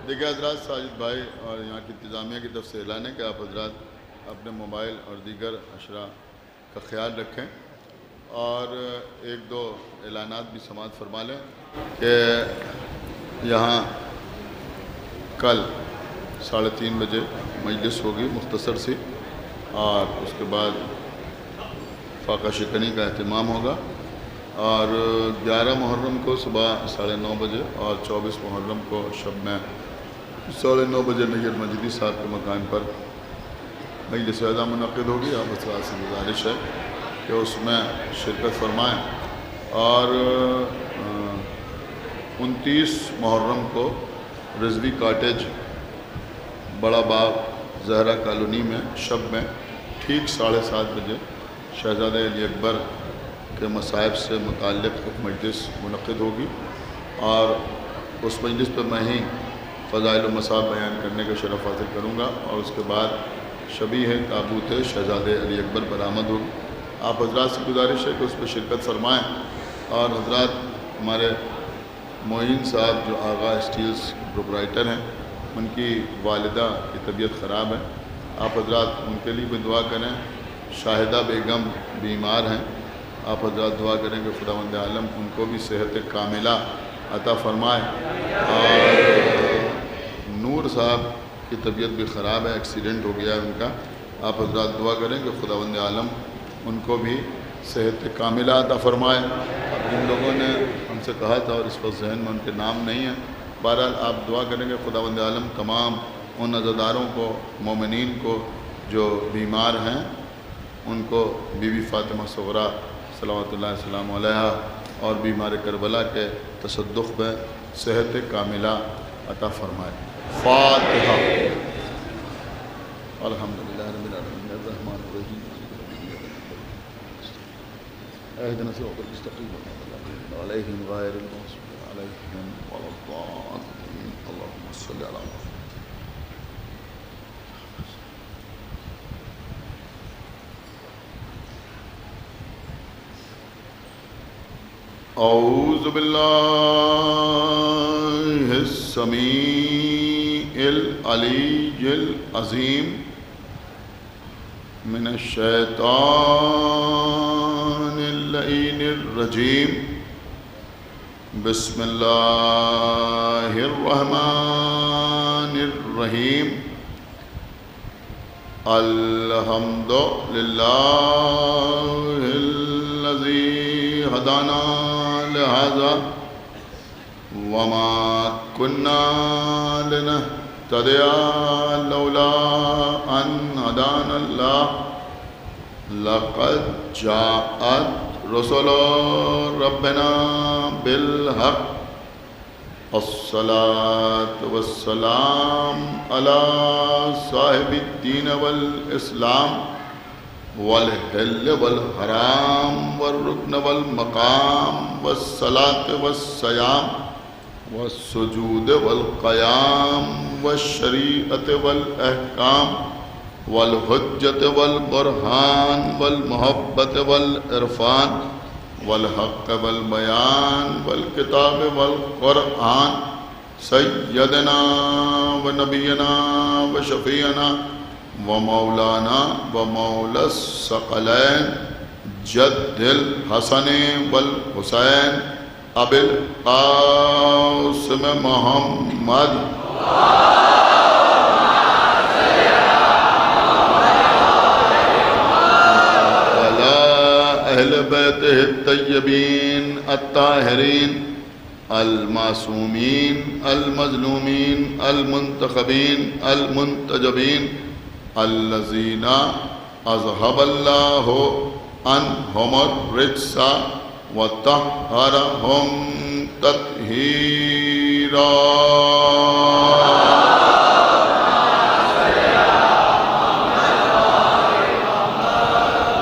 دیکھیں حضرات، ساجد بھائی اور یہاں کی انتظامیہ کی طرف سے اعلان ہے کہ آپ حضرات اپنے موبائل اور دیگر اشیاء کا خیال رکھیں، اور ایک دو اعلانات بھی سماعت فرما لیں کہ یہاں کل 3:30 بجے مجلس ہوگی مختصر سی، اور اس کے بعد فاقہ شکنی کا اہتمام ہوگا، اور 11 محرم کو صبح 9:30 بجے اور 24 محرم کو شب میں 9:30 بجے نیر مجیدی صاحب کے مکان پر مجلس اعظہ منعقد ہوگی۔ آپ حضرات سے گزارش ہے کہ اس میں شرکت فرمائیں، اور 29 محرم کو رضوی کاٹیج بڑا باغ زہرا کالونی میں شب میں ٹھیک 7:30 بجے شہزادہ علی اکبر کے مصائب سے متعلق ایک مجلس منعقد ہوگی، اور اس مجلس پہ میں ہی فضائل و مصائب بیان کرنے کا شرف حاصل کروں گا، اور اس کے بعد شبیہ تابوت شہزادہ علی اکبر برآمد ہوگی۔ آپ حضرات سے گزارش ہے کہ اس پہ شرکت فرمائیں، اور حضرات ہمارے معین صاحب جو آغا اسٹیلز پروپرائٹر ہیں، ان کی والدہ کی طبیعت خراب ہے، آپ حضرات ان کے لیے بھی دعا کریں۔ شاہدہ بیگم بیمار ہیں، آپ حضرات دعا کریں کہ خداوند عالم ان کو بھی صحت کاملہ عطا فرمائے، اور نور صاحب کی طبیعت بھی خراب ہے، ایکسیڈنٹ ہو گیا ہے ان کا، آپ حضرات دعا کریں کہ خداوند عالم ان کو بھی صحت کاملہ عطا فرمائے۔ اب جن لوگوں نے ہم سے کہا تھا اور اس وقت ذہن میں ان کے نام نہیں ہیں، بہرحال آپ دعا کریں کہ خداوند عالم تمام ان عزاداروں کو، مومنین کو جو بیمار ہیں، ان کو بی بی فاطمہ صغریٰ صلوات اللہ السلام علیہا اور بیمار کربلا کے تصدق میں صحت کاملہ عطا فرمائے۔ فاتحہ۔ الحمدللہ رب العالمین الرحمن الرحیم اہدنا الصراط المستقیم علیہم غیر المغضوب علیہم ولا الضالین اللہم صل علی محمد۔ اعوذ باللہ السمیع العلی العظیم من الشیطان اللعین الرجیم، بسم اللہ الرحمن الرحیم، الحمد للہ الذی ہدانا لہذا وما كنا لنهتدي لولا أن هدانا الله لقد جاءت رسل ربنا بالحق الصلاة والسلام على صاحب الدين والإسلام والحل والحرام والركن والمقام والصلاة والصيام والسجود والقيام والشريعة والأحكام والحجة والبرهان والمحبة والعرفان والحق والبيان والكتاب والقرآن سيدنا ونبينا وشفيعنا ومولانا ومولا الثقلين جد الحسن والحسين ابی القاسم محمد وعلى اہل بیتہ الطیبین الطاہرین المعصومین المظلومین المنتخبین المنتجبین الذین اذهب اللہ عنہم الرجس وطہرہم تطہیرا۔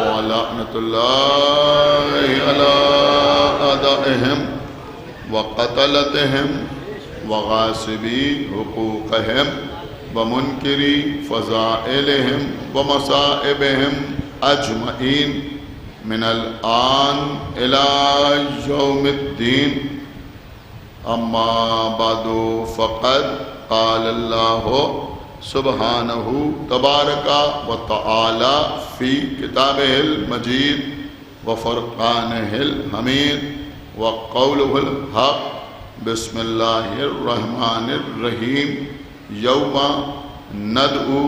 وَلَعْنَةُ اللَّهِ عَلَىٰ أَعْدَائِهِمْ وَقَتَلَتِهِمْ وَغَاصِبِي حُقُوقِهِمْ وَمُنْكِرِي فَضَائِلِهِمْ وَمَصَائِبِهِمْ أَجْمَعِينَ من الآن إلى يوم الدين۔ أما بعد فقد قال اللہ سبحانہ تبارک و تعالی فی کتابہ المجید وفرقانہ الحمید وقولہ الحق بسم اللہ الرحمن الرحیم یوم ندعو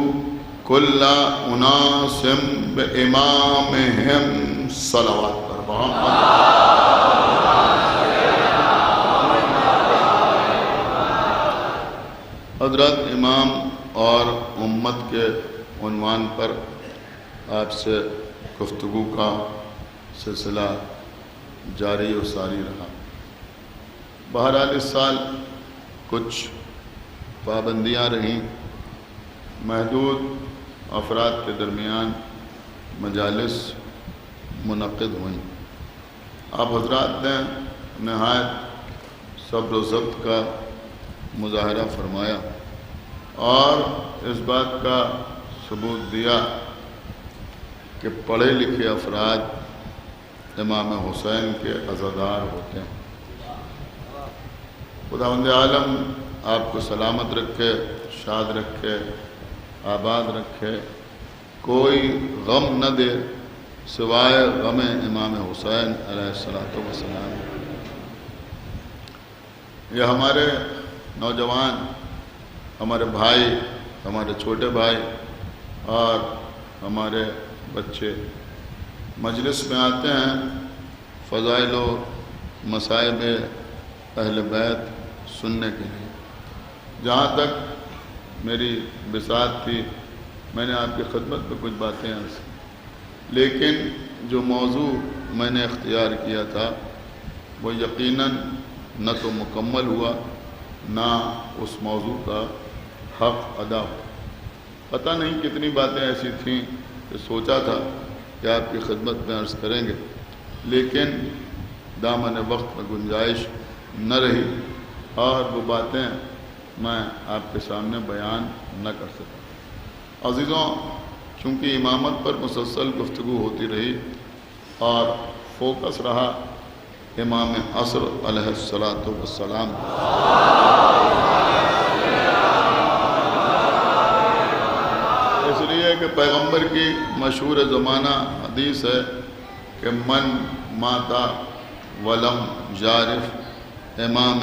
کل اناس بامامہم صلوات پر حضرت امام اور امت کے عنوان پر آپ سے گفتگو کا سلسلہ جاری و ساری رہا۔ بہرحال اس سال کچھ پابندیاں رہیں، محدود افراد کے درمیان مجالس منعقد ہوئیں۔ آپ حضرات نے نہایت صبر و ضبط کا مظاہرہ فرمایا اور اس بات کا ثبوت دیا کہ پڑھے لکھے افراد امام حسین کے عزادار ہوتے ہیں۔ خداوند عالم آپ کو سلامت رکھے، شاد رکھے، آباد رکھے، کوئی غم نہ دے سوائے غم امام حسین علیہ السلام۔ یہ ہمارے نوجوان، ہمارے بھائی، ہمارے چھوٹے بھائی اور ہمارے بچے مجلس میں آتے ہیں فضائل و مصائب اہل بیت سننے کے لیے۔ جہاں تک میری بساط تھی میں نے آپ کی خدمت میں کچھ باتیں عرض کی، لیکن جو موضوع میں نے اختیار کیا تھا وہ یقیناً نہ تو مکمل ہوا نہ اس موضوع کا حق ادا ہوا۔ پتہ نہیں کتنی باتیں ایسی تھیں کہ سوچا تھا کہ آپ کی خدمت میں عرض کریں گے، لیکن دامن وقت میں گنجائش نہ رہی اور وہ باتیں میں آپ کے سامنے بیان نہ کر سکا۔ عزیزوں، چونکہ امامت پر مسلسل گفتگو ہوتی رہی اور فوکس رہا امام عصر علیہ السلام، اس لیے کہ پیغمبر کی مشہور زمانہ حدیث ہے کہ من ماتا ولم یعرف امام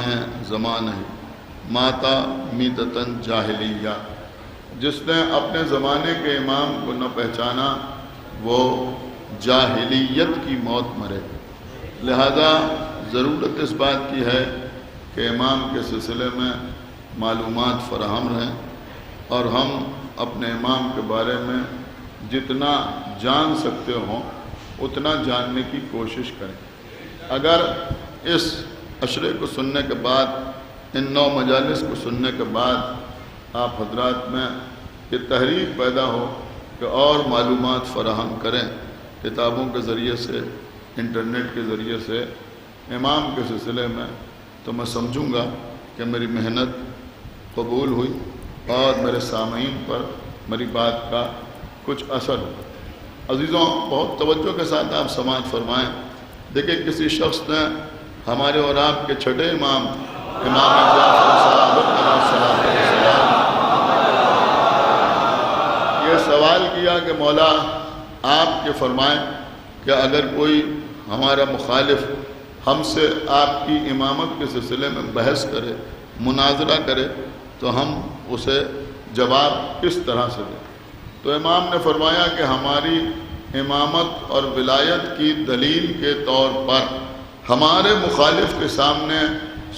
زمانہ ماتا میتتن جاہلیہ، جس نے اپنے زمانے کے امام کو نہ پہچانا وہ جاہلیت کی موت مرے۔ لہذا ضرورت اس بات کی ہے کہ امام کے سلسلے میں معلومات فراہم رہیں اور ہم اپنے امام کے بارے میں جتنا جان سکتے ہوں اتنا جاننے کی کوشش کریں۔ اگر اس عشرے کو سننے کے بعد، ان 9 مجالس کو سننے کے بعد آپ حضرات میں یہ تحریک پیدا ہو کہ اور معلومات فراہم کریں کتابوں کے ذریعے سے، انٹرنیٹ کے ذریعے سے امام کے سلسلے میں، تو میں سمجھوں گا کہ میری محنت قبول ہوئی اور میرے سامعین پر میری بات کا کچھ اثر ہوا۔ عزیزوں، بہت توجہ کے ساتھ آپ سماعت فرمائیں۔ دیکھیں، کسی شخص نے ہمارے اور آپ کے چھٹے امام جعفر صادق علیہ السلام یہ سوال کیا کہ مولا آپ کے فرمائیں کہ اگر کوئی ہمارا مخالف ہم سے آپ کی امامت کے سلسلے میں بحث کرے، مناظرہ کرے، تو ہم اسے جواب کس طرح سے دیں؟ تو امام نے فرمایا کہ ہماری امامت اور ولایت کی دلیل کے طور پر ہمارے مخالف کے سامنے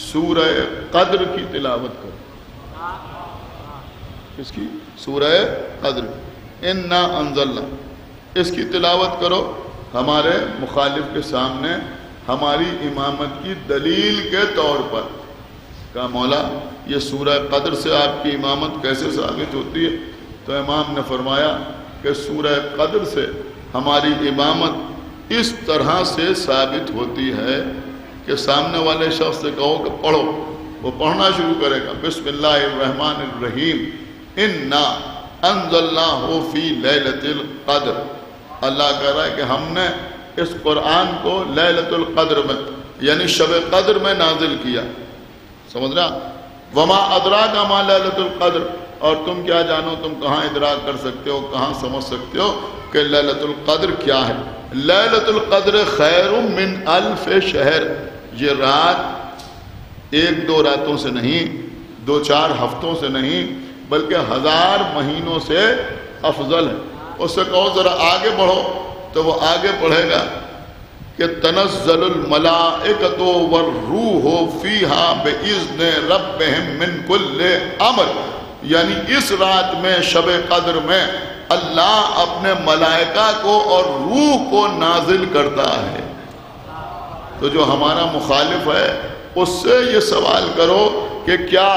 سورہ قدر کی تلاوت کرو۔ کس کی؟ سورہ قدر، انا انزلنا، اس کی تلاوت کرو ہمارے مخالف کے سامنے ہماری امامت کی دلیل کے طور پر۔ کہا مولا یہ سورہ قدر سے آپ کی امامت کیسے ثابت ہوتی ہے؟ تو امام نے فرمایا کہ سورہ قدر سے ہماری امامت اس طرح سے ثابت ہوتی ہے کہ سامنے والے شخص سے کہو کہ پڑھو، وہ پڑھنا شروع کرے گا، بسم اللہ الرحمن الرحیم انا انزلناہ فی لیلۃ القدر۔ اللہ کہہ رہا ہے کہ ہم نے اس قرآن کو لیلۃ القدر میں یعنی شب قدر میں نازل کیا۔ سمجھ رہا؟ وما ادراک ما لیلۃ القدر، اور تم کیا جانو، تم کہاں ادراک کر سکتے ہو، کہاں سمجھ سکتے ہو کہ لیلۃ القدر کیا ہے؟ لیلۃ القدر خیر من الف شہر، یہ رات ایک دو راتوں سے نہیں، دو چار ہفتوں سے نہیں، بلکہ 1000 مہینوں سے افضل ہے۔ اس سے کہو ذرا آگے بڑھو، تو وہ آگے بڑھے گا کہ تنزل الملائکۃ والروح فیہا بإذن ربہم من کل امر، یعنی اس رات میں شب قدر میں اللہ اپنے ملائکہ کو اور روح کو نازل کرتا ہے۔ تو جو ہمارا مخالف ہے اس سے یہ سوال کرو کہ کیا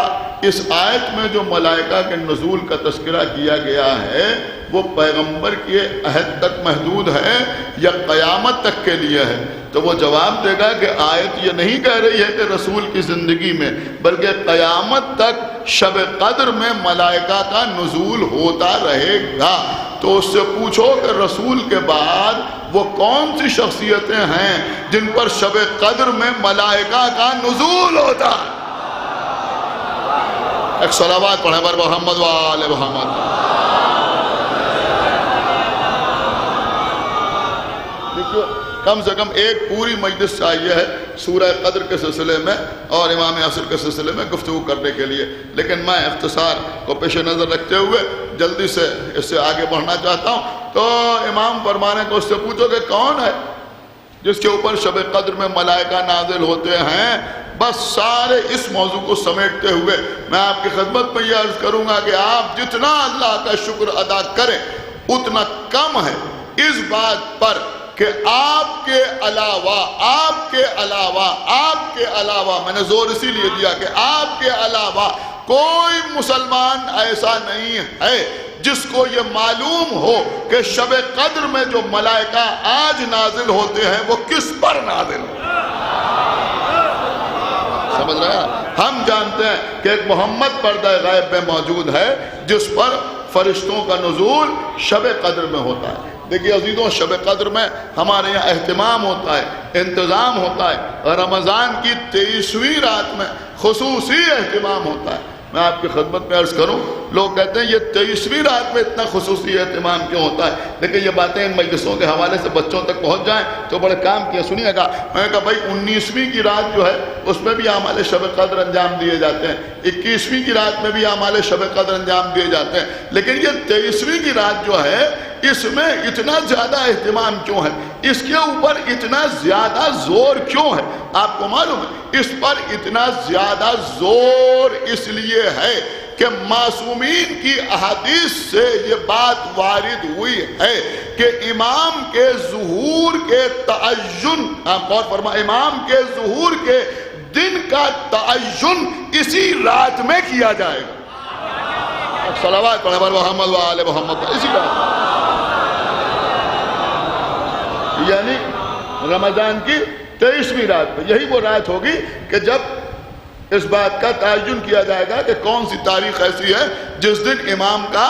اس آیت میں جو ملائکہ کے نزول کا تذکرہ کیا گیا ہے وہ پیغمبر کے عہد تک محدود ہے یا قیامت تک کے لیے ہے؟ تو وہ جواب دے گا کہ آیت یہ نہیں کہہ رہی ہے کہ رسول کی زندگی میں، بلکہ قیامت تک شب قدر میں ملائکہ کا نزول ہوتا رہے گا۔ تو اس سے پوچھو کہ رسول کے بعد وہ کون سی شخصیتیں ہیں جن پر شب قدر میں ملائکہ کا نزول ہوتا ہے؟ ایک صلوات پڑھیں بر محمد و آل محمد۔ دیکھو کم سے کم ایک پوری مجلس چاہیے ہے سورہ قدر کے سلسلے میں اور امام عصر کے سلسلے میں گفتگو کرنے کے لیے، لیکن میں اختصار کو پیش نظر رکھتے ہوئے جلدی سے اس سے آگے بڑھنا چاہتا ہوں۔ تو امام فرمانے کو اس سے پوچھو کہ کون ہے جس کے اوپر شب قدر میں ملائکہ نازل ہوتے ہیں؟ بس سارے اس موضوع کو سمیٹتے ہوئے میں آپ کی خدمت میں یہ عرض کروں گا کہ آپ جتنا اللہ کا شکر ادا کریں اتنا کم ہے اس بات پر کہ آپ کے علاوہ میں نے زور اسی لیے دیا کہ آپ کے علاوہ کوئی مسلمان ایسا نہیں ہے جس کو یہ معلوم ہو کہ شب قدر میں جو ملائکہ آج نازل ہوتے ہیں وہ کس پر نازل ہوتے ہیں۔ سمجھ رہے ہیں؟ ہم جانتے ہیں کہ ایک محمد پردہ غیب میں موجود ہے جس پر فرشتوں کا نزول شب قدر میں ہوتا ہے۔ دیکھیے عزیزوں، شب قدر میں ہمارے یہاں اہتمام ہوتا ہے، انتظام ہوتا ہے، رمضان کی 23ویں رات میں خصوصی اہتمام ہوتا ہے۔ میں آپ کی خدمت میں عرض کروں، لوگ کہتے ہیں یہ 23ویں رات میں اتنا خصوصی اہتمام کیوں ہوتا ہے؟ لیکن یہ باتیں ان مجلسوں کے حوالے سے بچوں تک پہنچ جائیں تو بڑے کام کیا۔ سنیے گا، میں نے کہا بھائی 19ویں کی رات جو ہے اس میں بھی اعمال شب قدر انجام دیے جاتے ہیں، 21ویں کی رات میں بھی اعمال شب قدر انجام دیے جاتے ہیں، لیکن یہ 23ویں کی رات جو ہے اس میں اتنا زیادہ اہتمام کیوں ہے؟ اس کے اوپر اتنا زیادہ زور کیوں ہے؟ آپ کو معلوم ہے اس پر اتنا زیادہ زور اس لیے ہے کہ معصومین کی احادیث سے یہ بات وارد ہوئی ہے کہ امام کے ظہور کے تعین، آپ غور فرما، امام کے ظہور کے دن کا تعین اسی رات میں کیا جائے گا۔ صلوات پڑھیں بر محمد و آل محمد۔ اسی رات یعنی رمضان کی 23ویں رات میں، یہی وہ رات ہوگی کہ جب اس بات کا تعین کیا جائے گا کہ کون سی تاریخ ایسی ہے جس دن امام کا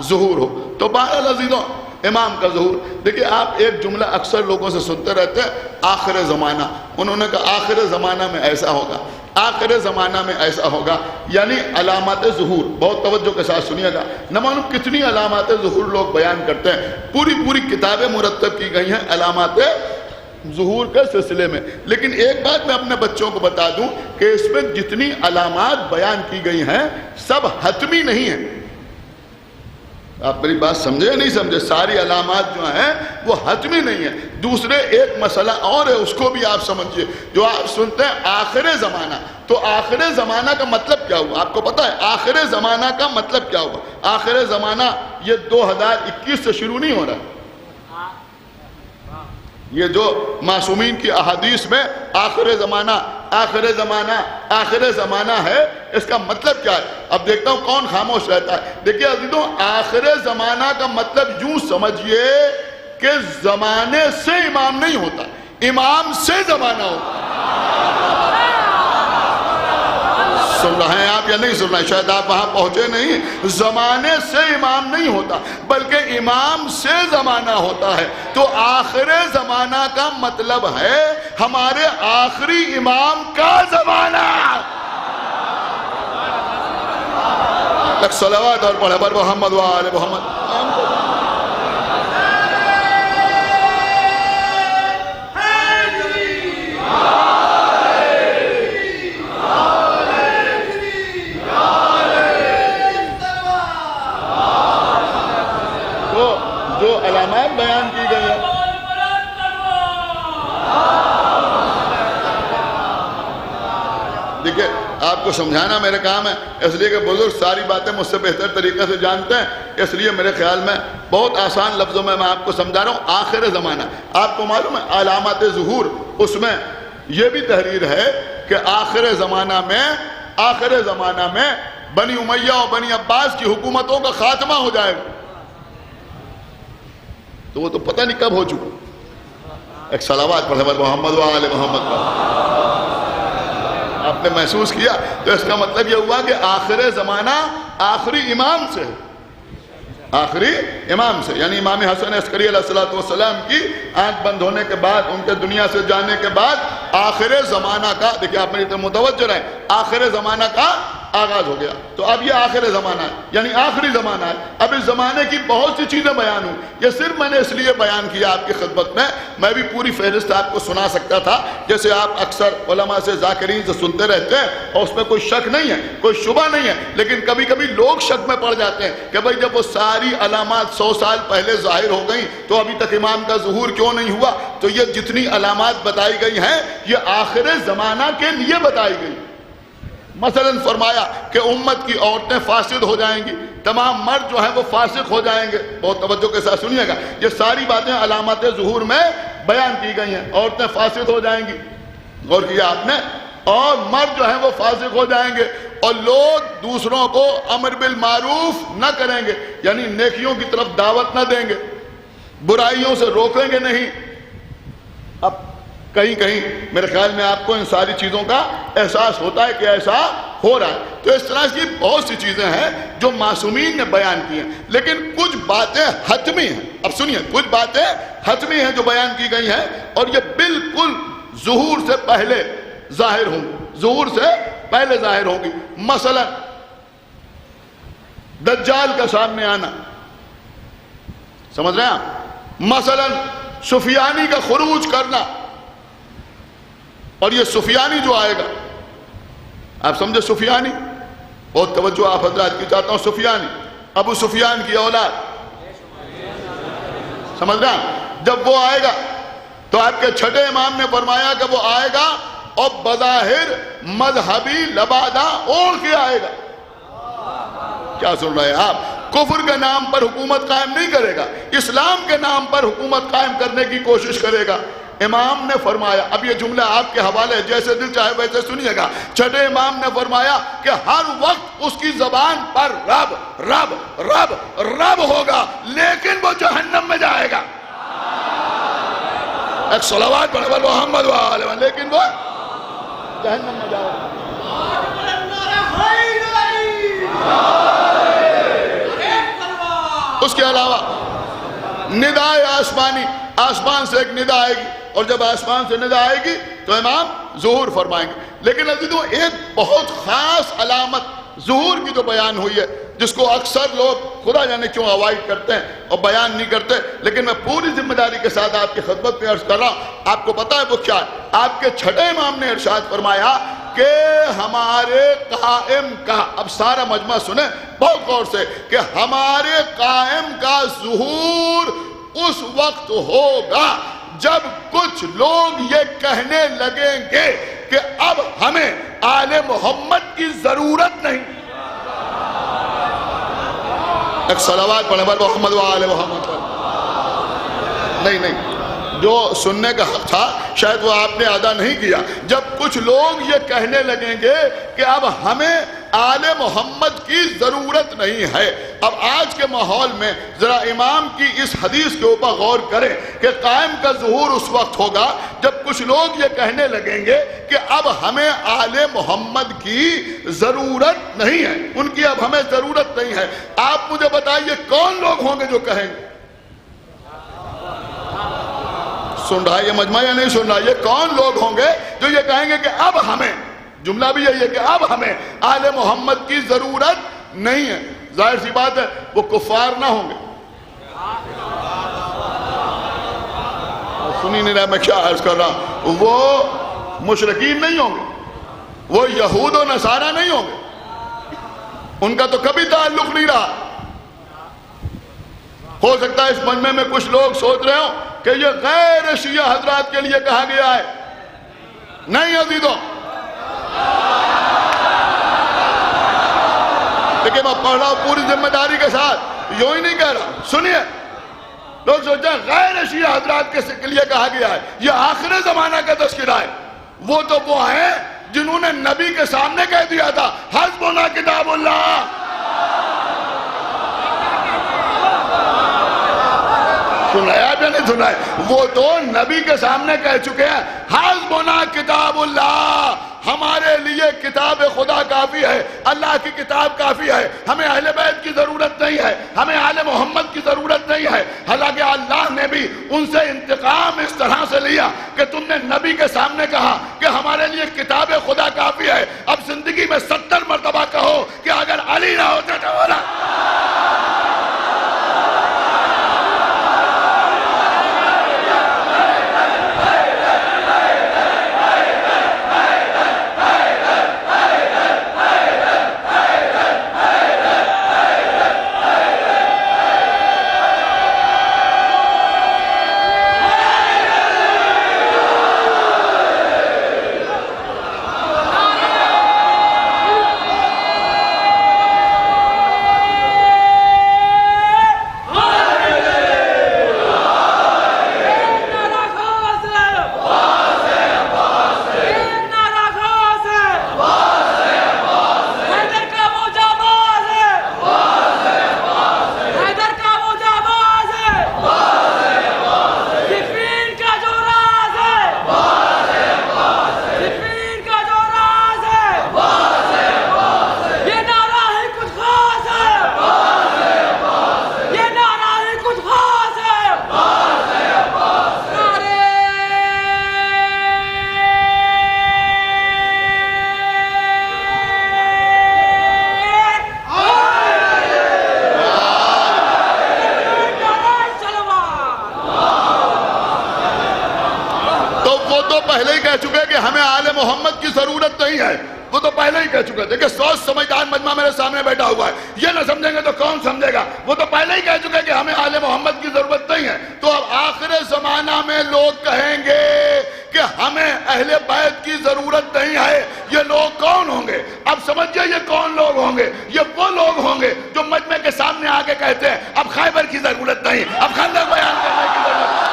ظہور ہو۔ تو بہرحال عزیزوں، امام کا ظہور، دیکھیے آپ ایک جملہ اکثر لوگوں سے سنتے رہتے ہیں، آخر زمانہ۔ انہوں نے کہا آخر زمانہ میں ایسا ہوگا، آخر زمانہ میں ایسا ہوگا، یعنی علامات ظہور۔ بہت توجہ کے ساتھ سنیے گا، نہ معلوم کتنی علامات ظہور لوگ بیان کرتے ہیں، پوری کتابیں مرتب کی گئی ہیں علامات ظہور کے سلسلے میں۔ لیکن ایک بات میں اپنے بچوں کو بتا دوں کہ اس میں جتنی علامات بیان کی گئی ہیں سب حتمی نہیں ہیں۔ آپ میری بات سمجھے یا نہیں سمجھے؟ ساری علامات جو ہیں وہ حتمی نہیں ہیں۔ دوسرے ایک مسئلہ اور ہے، اس کو بھی آپ سمجھیے۔ جو آپ سنتے ہیں آخر زمانہ، تو آخر زمانہ کا مطلب کیا ہوا؟ آپ کو پتا ہے آخر زمانہ کا مطلب کیا ہوا؟ آخر زمانہ یہ 2021 سے شروع نہیں ہو رہا۔ یہ جو معصومین کی احادیث میں آخر زمانہ آخر زمانہ آخر زمانہ ہے، اس کا مطلب کیا ہے؟ اب دیکھتا ہوں کون خاموش رہتا ہے۔ دیکھیے عزیزوں، آخر زمانہ کا مطلب یوں سمجھیے کہ زمانے سے امام نہیں ہوتا، امام سے زمانہ ہوتا ہے۔ سن رہے ہیں آپ یا نہیں سن رہے ہیں؟ شاید آپ وہاں پہنچے نہیں۔ زمانے سے امام نہیں ہوتا بلکہ امام سے زمانہ ہوتا ہے۔ تو آخر زمانہ کا مطلب ہے ہمارے آخری امام کا زمانہ۔ ایک صلوات اور پڑھے بر محمد و آل محمد. جو علامات بیان کی گئی ہیں دیکھیں آپ کو سمجھانا میرا کام ہے، اس لیے کہ بزرگ ساری باتیں مجھ سے بہتر طریقے سے جانتے ہیں، اس لیے میرے خیال میں بہت آسان لفظوں میں آپ کو سمجھا رہا ہوں. آخر زمانہ آپ کو معلوم ہے علامات ظہور، اس میں یہ بھی تحریر ہے کہ آخر زمانہ میں بنی امیہ اور بنی عباس کی حکومتوں کا خاتمہ ہو جائے گا. تو وہ تو پتہ نہیں کب ہو چکا. ایک صلوات پڑھے بر محمد و آل محمد پر. آپ نے محسوس کیا تو اس کا مطلب یہ ہوا کہ آخر زمانہ آخری امام سے ہے، آخری امام سے، یعنی امام حسن عسکری علیہ السلام کی آنکھ بند ہونے کے بعد، ان کے دنیا سے جانے کے بعد آخر زمانہ کا، دیکھیں آپ میری طرف متوجہ رہیں، آخر زمانہ کا آغاز ہو گیا. تو اب یہ آخر زمانہ ہے، یعنی آخری زمانہ ہے. اب اس زمانے کی بہت سی چیزیں بیان ہوں. یہ صرف میں نے اس لیے بیان کیا آپ کی خدمت میں بھی پوری فہرست آپ کو سنا سکتا تھا، جیسے آپ اکثر علماء سے ذاکرین سے سنتے رہتے ہیں اور اس میں کوئی شک نہیں ہے، کوئی شبہ نہیں ہے، لیکن کبھی کبھی لوگ شک میں پڑ جاتے ہیں کہ بھئی جب وہ ساری علامات 100 سال پہلے ظاہر ہو گئیں تو ابھی تک امام کا ظہور کیوں نہیں ہوا؟ تو یہ جتنی علامات بتائی گئی ہیں یہ آخر زمانہ کے لیے بتائی گئی. مثلا فرمایا کہ امت کی عورتیں فاسد ہو جائیں گی، تمام مرد جو ہیں وہ فاسق ہو جائیں گے. بہت توجہ کے ساتھ سنیے گا، یہ ساری باتیں علامات ظہور میں بیان کی گئی ہیں. عورتیں فاسد ہو جائیں گی، غور کیا آپ نے، اور مرد جو ہیں وہ فاسق ہو جائیں گے، اور لوگ دوسروں کو امر بالمعروف نہ کریں گے، یعنی نیکیوں کی طرف دعوت نہ دیں گے، برائیوں سے روکیں گے نہیں. اب کہیں کہیں میرے خیال میں آپ کو ان ساری چیزوں کا احساس ہوتا ہے کہ ایسا ہو رہا ہے. تو اس طرح کی بہت سی چیزیں ہیں جو معصومین نے بیان کی ہیں، لیکن کچھ باتیں حتمی ہیں. اب سنیے، کچھ باتیں حتمی ہیں جو بیان کی گئی ہیں اور یہ بالکل ظہور سے پہلے ظاہر ہوں گی، ظہور سے پہلے ظاہر ہوں گی. مثلا دجال کا سامنے آنا، سمجھ رہے ہیں آپ؟ مثلا سفیانی کا خروج کرنا، اور یہ سفیانی جو آئے گا، آپ سمجھے سفیانی، بہت توجہ آپ حضرات کی چاہتا ہوں. سفیانی، ابو سفیان کی اولاد، سمجھ رہے ہیں؟ جب وہ آئے گا تو آپ کے چھٹے امام نے فرمایا کہ وہ آئے گا اور بظاہر مذہبی لبادہ اوڑھ کے آئے گا. کیا سن رہے ہیں آپ؟ کفر کے نام پر حکومت قائم نہیں کرے گا، اسلام کے نام پر حکومت قائم کرنے کی کوشش کرے گا. امام نے فرمایا، اب یہ جملہ آپ کے حوالے ہے، جیسے دل چاہے ویسے سنیے گا. چھٹے امام نے فرمایا کہ ہر وقت اس کی زبان پر رب رب رب رب ہوگا، لیکن وہ جہنم میں جائے گا. ایک صلوات پڑھے بر محمد و آل محمد، لیکن وہ جہنم میں جائے گا. اس کے علاوہ ندائے آسمانی، آسمان سے ایک ندا آئے گی، اور جب آسمان سے ندا آئے گی تو امام ظہور فرمائیں گے. لیکن عزیزو، ایک بہت خاص علامت ظہور کی جو بیان ہوئی ہے، جس کو اکثر لوگ خدا جانے کیوں اوائڈ کرتے ہیں اور بیان نہیں کرتے، لیکن میں پوری ذمہ داری کے ساتھ آپ کی خدمت میں عرض کر رہا ہوں. آپ کو پتہ ہے وہ کیا ہے؟ آپ کے چھٹے امام نے ارشاد فرمایا کہ ہمارے قائم کا، اب سارا مجمع سنیں بہت غور سے، کہ ہمارے قائم کا ظہور اس وقت ہوگا جب کچھ لوگ یہ کہنے لگیں گے کہ اب ہمیں آل محمد کی ضرورت نہیں. ایک صلوات پڑھیں بر محمد و آل محمد پر. نہیں، جو سننے کا حق تھا شاید وہ آپ نے ادا نہیں کیا. جب کچھ لوگ یہ کہنے لگیں گے کہ اب ہمیں آل محمد کی ضرورت نہیں ہے. اب آج کے ماحول میں ذرا امام کی اس حدیث کے اوپر غور کریں کہ قائم کا ظہور اس وقت ہوگا جب کچھ لوگ یہ کہنے لگیں گے کہ اب ہمیں آل محمد کی ضرورت نہیں ہے، ان کی اب ہمیں ضرورت نہیں ہے. آپ مجھے بتائیے کون لوگ ہوں گے جو کہیں گے؟ سن رہا ہے یہ مجمع یا نہیں سن رہا؟ یہ کون لوگ ہوں گے جو یہ کہیں گے کہ اب ہمیں، جملہ بھی یہی ہے کہ اب ہمیں آل محمد کی ضرورت نہیں ہے. ظاہر سی بات ہے وہ کفار نہ ہوں گے. سنی نہیں رہا میں کیا عرض کر رہا ہوں. وہ مشرکین نہیں ہوں گے, وہ یہود و نصارہ نہیں ہوں گے, ان کا تو کبھی تعلق نہیں رہا. ہو سکتا ہے اس مجمع میں کچھ لوگ سوچ رہے ہوں کہ یہ غیر شیعہ حضرات کے لیے کہا گیا ہے. نہیں عزیزوں, لیکن میں پڑھ رہا ہوں پوری ذمہ داری کے ساتھ, یوں ہی نہیں کہہ رہا. سنیے, لوگ سوچتے ہیں غیر شیعہ حضرات کے لیے کہا گیا ہے, یہ آخر زمانہ کا تذکرہ ہے. وہ تو وہ ہیں جنہوں نے نبی کے سامنے کہہ دیا تھا حسبنا کتاب اللہ. سنایا یا نہیں سنایا؟ وہ تو نبی کے سامنے کہہ چکے ہیں حسبنا کتاب اللہ, ہمارے لیے کتاب خدا کافی ہے, اللہ کی کتاب کافی ہے, ہمیں اہل بیت کی ضرورت نہیں ہے, ہمیں آل محمد کی ضرورت نہیں ہے. حالانکہ اللہ نے بھی ان سے انتقام اس طرح سے لیا کہ تم نے نبی کے سامنے کہا کہ ہمارے لیے کتاب خدا کافی ہے. اب زندگی میں 70 مرتبہ کہو کہ اگر علی نہ ہوتا تو بولا. محمد کی ضرورت نہیں ہے, وہ تو پہلے ہی کہہ چکے تھے کہ سوچ سمجھدار مجمع میرے سامنے بیٹھا ہوا ہے, یہ نہ سمجھیں گے تو کون سمجھے گا. وہ تو پہلے ہی کہہ چکے کہ ہمیں آل محمد کی ضرورت نہیں ہے. تو اب آخر زمانہ میں لوگ کہیں گے کہ ہمیں اہل بیت کی ضرورت نہیں ہے. یہ لوگ کون ہوں گے؟ اب سمجھئے یہ کون لوگ ہوں گے؟ یہ وہ لوگ ہوں گے جو مجمع کے سامنے آ کے کہتے ہیں اب خیبر کی ضرورت نہیں, اب خندق بیان کرنے کی ضرورت نہیں.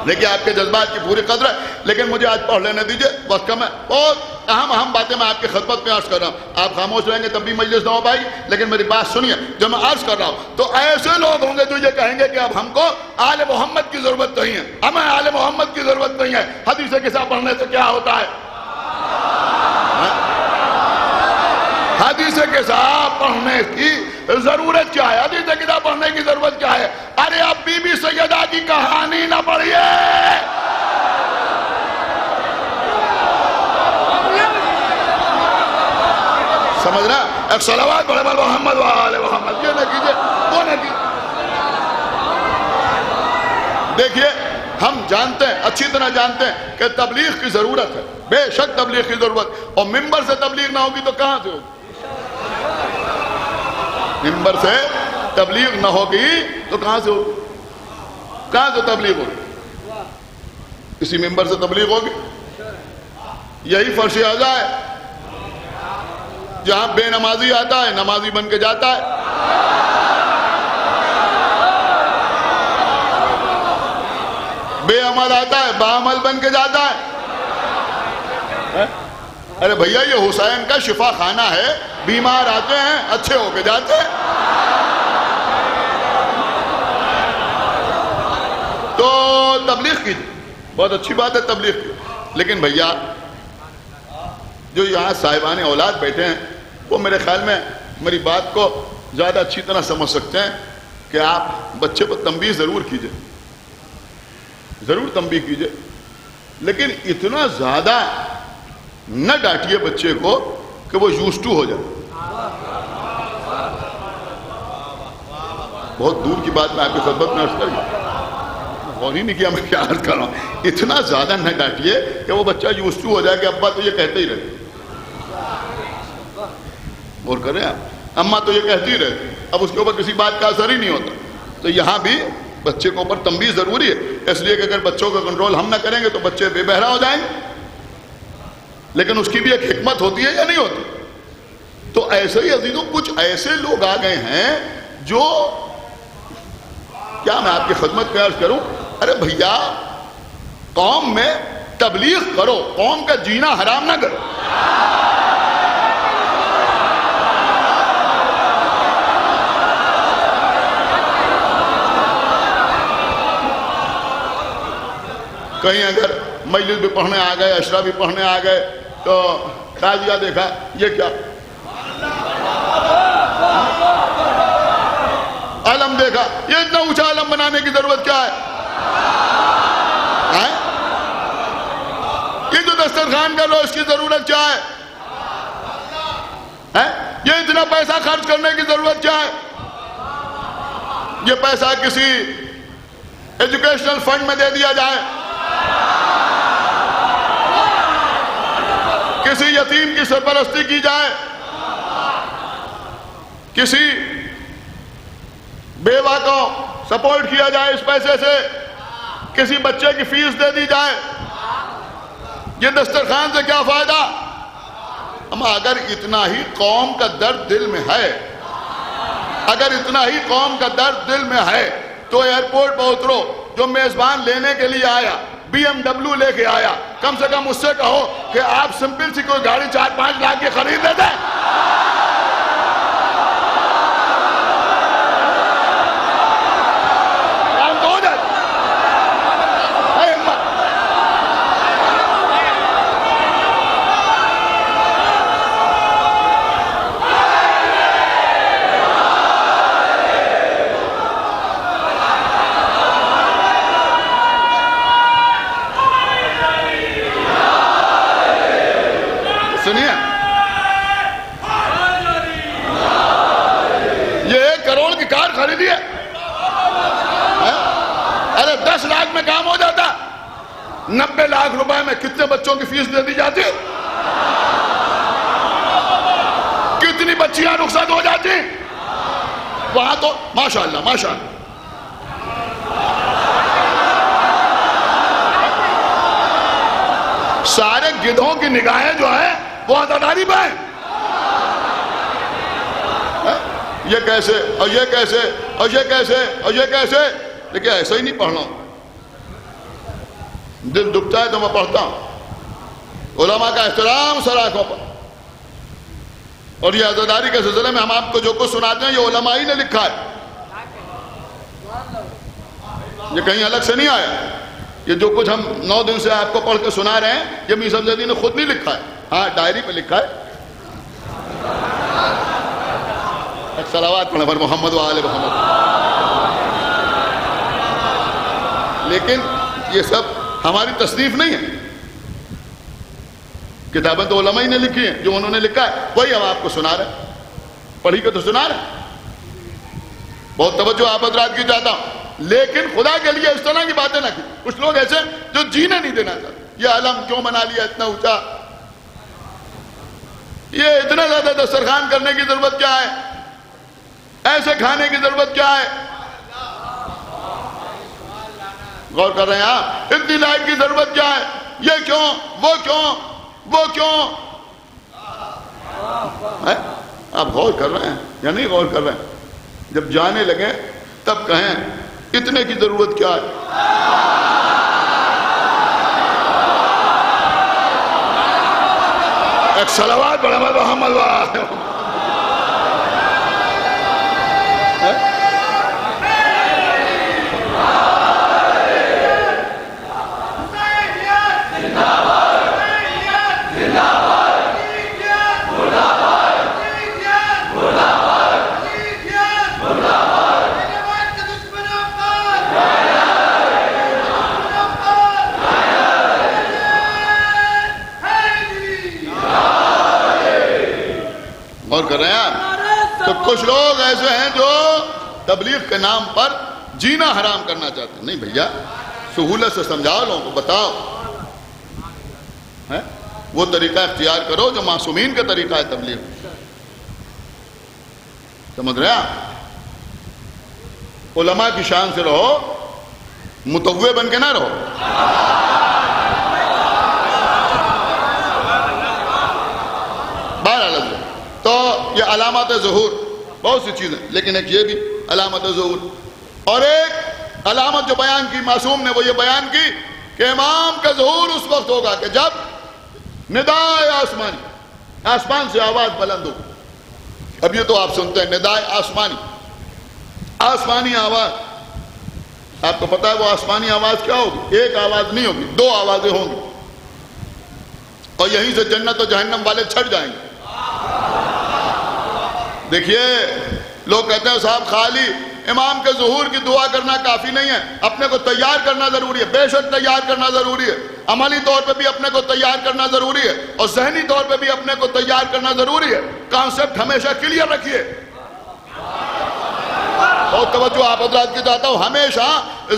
دیکھیے آپ کے جذبات کی پوری قدر ہے, لیکن مجھے آج پڑھ لینے دیجئے, وقت کم ہے. بہت اہم باتیں میں آپ کی خدمت میں عرض کر رہا ہوں. آپ خاموش رہیں گے تب بھی مجلس نہ ہو پائے گی, لیکن میری بات سنیے. جو میں عرض کر رہا ہوں تو ایسے لوگ ہوں گے جو یہ کہیں گے کہ اب ہم کو آل محمد کی ضرورت نہیں ہے, ہمیں آل محمد کی ضرورت نہیں ہے. حدیث کتاب پڑھنے سے کیا ہوتا ہے؟ حدیث کتاب پڑھنے کی ضرورت کیا ہے؟ حدیث کتاب پڑھنے کی ضرورت کیا ہے؟ ارے اب بی بی سیدہ کی کہانی نہ پڑھیے, سمجھ رہا؟ ایک صلوات پڑھے بل محمد و آل محمد, یہ نہ کیجئے, وہ نہ کیجئے. دیکھیے ہم جانتے ہیں, اچھی طرح جانتے ہیں کہ تبلیغ کی ضرورت ہے, بے شک تبلیغ کی ضرورت, اور ممبر سے تبلیغ نہ ہوگی تو کہاں سے ہوگی؟ ممبر سے تبلیغ نہ ہوگی تو کہاں سے ہوگی؟ کہاں سے تبلیغ ہوگی؟ اسی ممبر سے تبلیغ ہوگی. یہی فرش اعضاء ہے. جہاں بے نمازی آتا ہے نمازی بن کے جاتا ہے، بے عمل آتا ہے باعمل بن کے جاتا ہے۔ ارے بھیا یہ حسین کا شفا خانہ ہے، بیمار آتے ہیں اچھے ہو کے جاتے ہیں۔ تو تبلیغ کیجیے، بہت اچھی بات ہے تبلیغ کی، لیکن بھیا جو یہاں صاحبان اولاد بیٹھے ہیں وہ میرے خیال میں میری بات کو زیادہ اچھی طرح سمجھ سکتے ہیں کہ آپ بچے کو تنبیہ ضرور کیجیے، ضرور تنبیہ کیجیے، لیکن اتنا زیادہ نہ ڈانٹیے بچے کو کہ وہ یوزڈ ٹو ہو جائے۔ بہت دور کی بات میں آپ کی خدمت میں عرض کر گیا، غور ہی نہیں کیا میں کیا عرض کر رہا ہوں۔ اتنا زیادہ نہ ڈانٹیے کہ وہ بچہ یوزڈ ٹو ہو جائے کہ ابا تو یہ کہتے ہی رہتے، غور کر رہے ہیں آپ، اماں تو یہ کہتی ہی رہتی، اب اس کے اوپر کسی بات کا اثر ہی نہیں ہوتا۔ تو یہاں بھی بچے کے اوپر تنبیہ ضروری ہے، اس لیے کہ اگر بچوں کا کنٹرول ہم نہ کریں گے تو بچے بے بہرا ہو جائیں گے، لیکن اس کی بھی ایک حکمت ہوتی ہے یا نہیں ہوتی؟ تو ایسے ہی عزیزوں کچھ ایسے لوگ آ گئے ہیں جو کیا میں آپ کی خدمت میں عرض کروں، ارے بھیا قوم میں تبلیغ کرو، قوم کا جینا حرام نہ کرو۔ کہیں اگر مجلس بھی پڑھنے آ گئے، اشرا بھی پڑھنے آ گئے تو تازیہ دیکھا، یہ کیا علم دیکھا، یہ اتنا اونچا علم بنانے کی ضرورت کیا ہے؟ یہ جو دسترخوان کر لو اس کی ضرورت کیا ہے؟ یہ اتنا پیسہ خرچ کرنے کی ضرورت کیا ہے؟ یہ پیسہ کسی ایجوکیشنل فنڈ میں دے دیا جائے، کسی یتیم کی سرپرستی کی جائے، کسی بیوہ کو سپورٹ کیا جائے اس پیسے سے، کسی بچے کی فیس دے دی جائے، یہ دسترخوان سے کیا فائدہ؟ اما اگر اتنا ہی قوم کا درد دل میں ہے، اگر اتنا ہی قوم کا درد دل میں ہے تو ایئرپورٹ پہ اترو، جو میزبان لینے کے لیے آیا بی ایم ڈبلیو لے کے آیا، کم سے کم اس سے کہو کہ آپ سمپل سی کوئی گاڑی 4-5 لاکھ کی خرید لیتے ہیں۔ کام تو ہو جائے۔ سنیے، یہ 1 کروڑ کی کار خریدی ہے، ارے 10 لاکھ میں کام ہو جاتا، 90 لاکھ روپے میں کتنے بچوں کی فیس دے دی جاتی، کتنی بچیاں رخصت ہو جاتی، وہاں تو ماشاءاللہ ماشاءاللہ۔ سارے گدھوں کی نگاہیں جو ہیں وہ عزاداری پہ ہیں، یہ کیسے اور یہ کیسے اور یہ کیسے اور یہ کیسے، لیکن ایسا ہی نہیں پڑھنا، دل دکھتا ہے تو میں پڑھتا ہوں۔ علماء کا احترام سر آنکھوں پر، اور یہ عزاداری کے سلسلے میں ہم آپ کو جو کچھ سناتے ہیں یہ علماء ہی نے لکھا ہے، یہ کہیں الگ سے نہیں آیا۔ یہ جو کچھ ہم 9 دن سے آپ کو پڑھ کے سنا رہے ہیں یہ میاں صاحب زیدی نے خود نہیں لکھا ہے، ہاں ڈائری پہ لکھا ہے۔ صلوات پڑھیں پر محمد و آل محمد۔ لیکن یہ سب ہماری تصنیف نہیں ہے، کتابیں تو علماء ہی نے لکھی ہیں، جو انہوں نے لکھا ہے وہی ہم آپ کو سنا رہے ہیں، پڑھی کے تو سنا رہے ہیں۔ بہت توجہ آپ حضرات کی چاہتا ہوں، لیکن خدا کے لیے اس طرح کی باتیں نہ کی۔ کچھ لوگ ایسے جو جینے نہیں دینا چاہتے، یہ علم کیوں بنا لیا اتنا اونچا، یہ اتنا زیادہ دسترخوان کرنے کی ضرورت کیا ہے، ایسے کھانے کی ضرورت کیا ہے، غور کر رہے ہیں آپ، اتنی لائٹ کی ضرورت کیا ہے، یہ کیوں وہ کیوں وہ کیوں، آپ غور کر رہے ہیں یا نہیں غور کر رہے ہیں؟ جب جانے لگے تب کہیں اتنے کی ضرورت کیا ہے؟ ایک صلوات بڑا محمد اور کر رہے ہیں. تو کچھ لوگ ایسے ہیں جو تبلیغ کے نام پر جینا حرام کرنا چاہتے ہیں. نہیں بھیا، سہولت سے سمجھاؤ، لوگوں کو بتاؤ، وہ طریقہ اختیار کرو جو معصومین کا طریقہ ہے تبلیغ. سمجھ رہے ہیں؟ علماء کی شان سے رہو، متوع بن کے نہ رہو. تو یہ علامات ظہور بہت سی چیزیں، لیکن ایک یہ بھی علامت ظہور. اور ایک علامت جو بیان کی معصوم نے وہ یہ بیان کی کہ امام کا ظہور اس وقت ہوگا کہ جب ندائے آسمانی، آسمان سے آواز بلند ہو. اب یہ تو آپ سنتے ہیں ندائے آسمانی، آسمانی آواز. آپ کو پتا ہے وہ آسمانی آواز کیا ہوگی؟ ایک آواز نہیں ہوگی، دو آوازیں ہوں گی، اور یہیں سے جنت و جہنم والے چھٹ جائیں گے. دیکھیے لوگ کہتے ہیں صاحب خالی امام کے ظہور کی دعا کرنا کافی نہیں ہے، اپنے کو تیار کرنا ضروری ہے. بے شک تیار کرنا ضروری ہے، عملی طور پہ بھی اپنے کو تیار کرنا ضروری ہے، اور ذہنی طور پہ بھی اپنے کو تیار کرنا ضروری ہے. کانسیپٹ ہمیشہ کلیئر رکھیے. بہت توجہ آپ حضرات کی چاہتا ہوں، ہمیشہ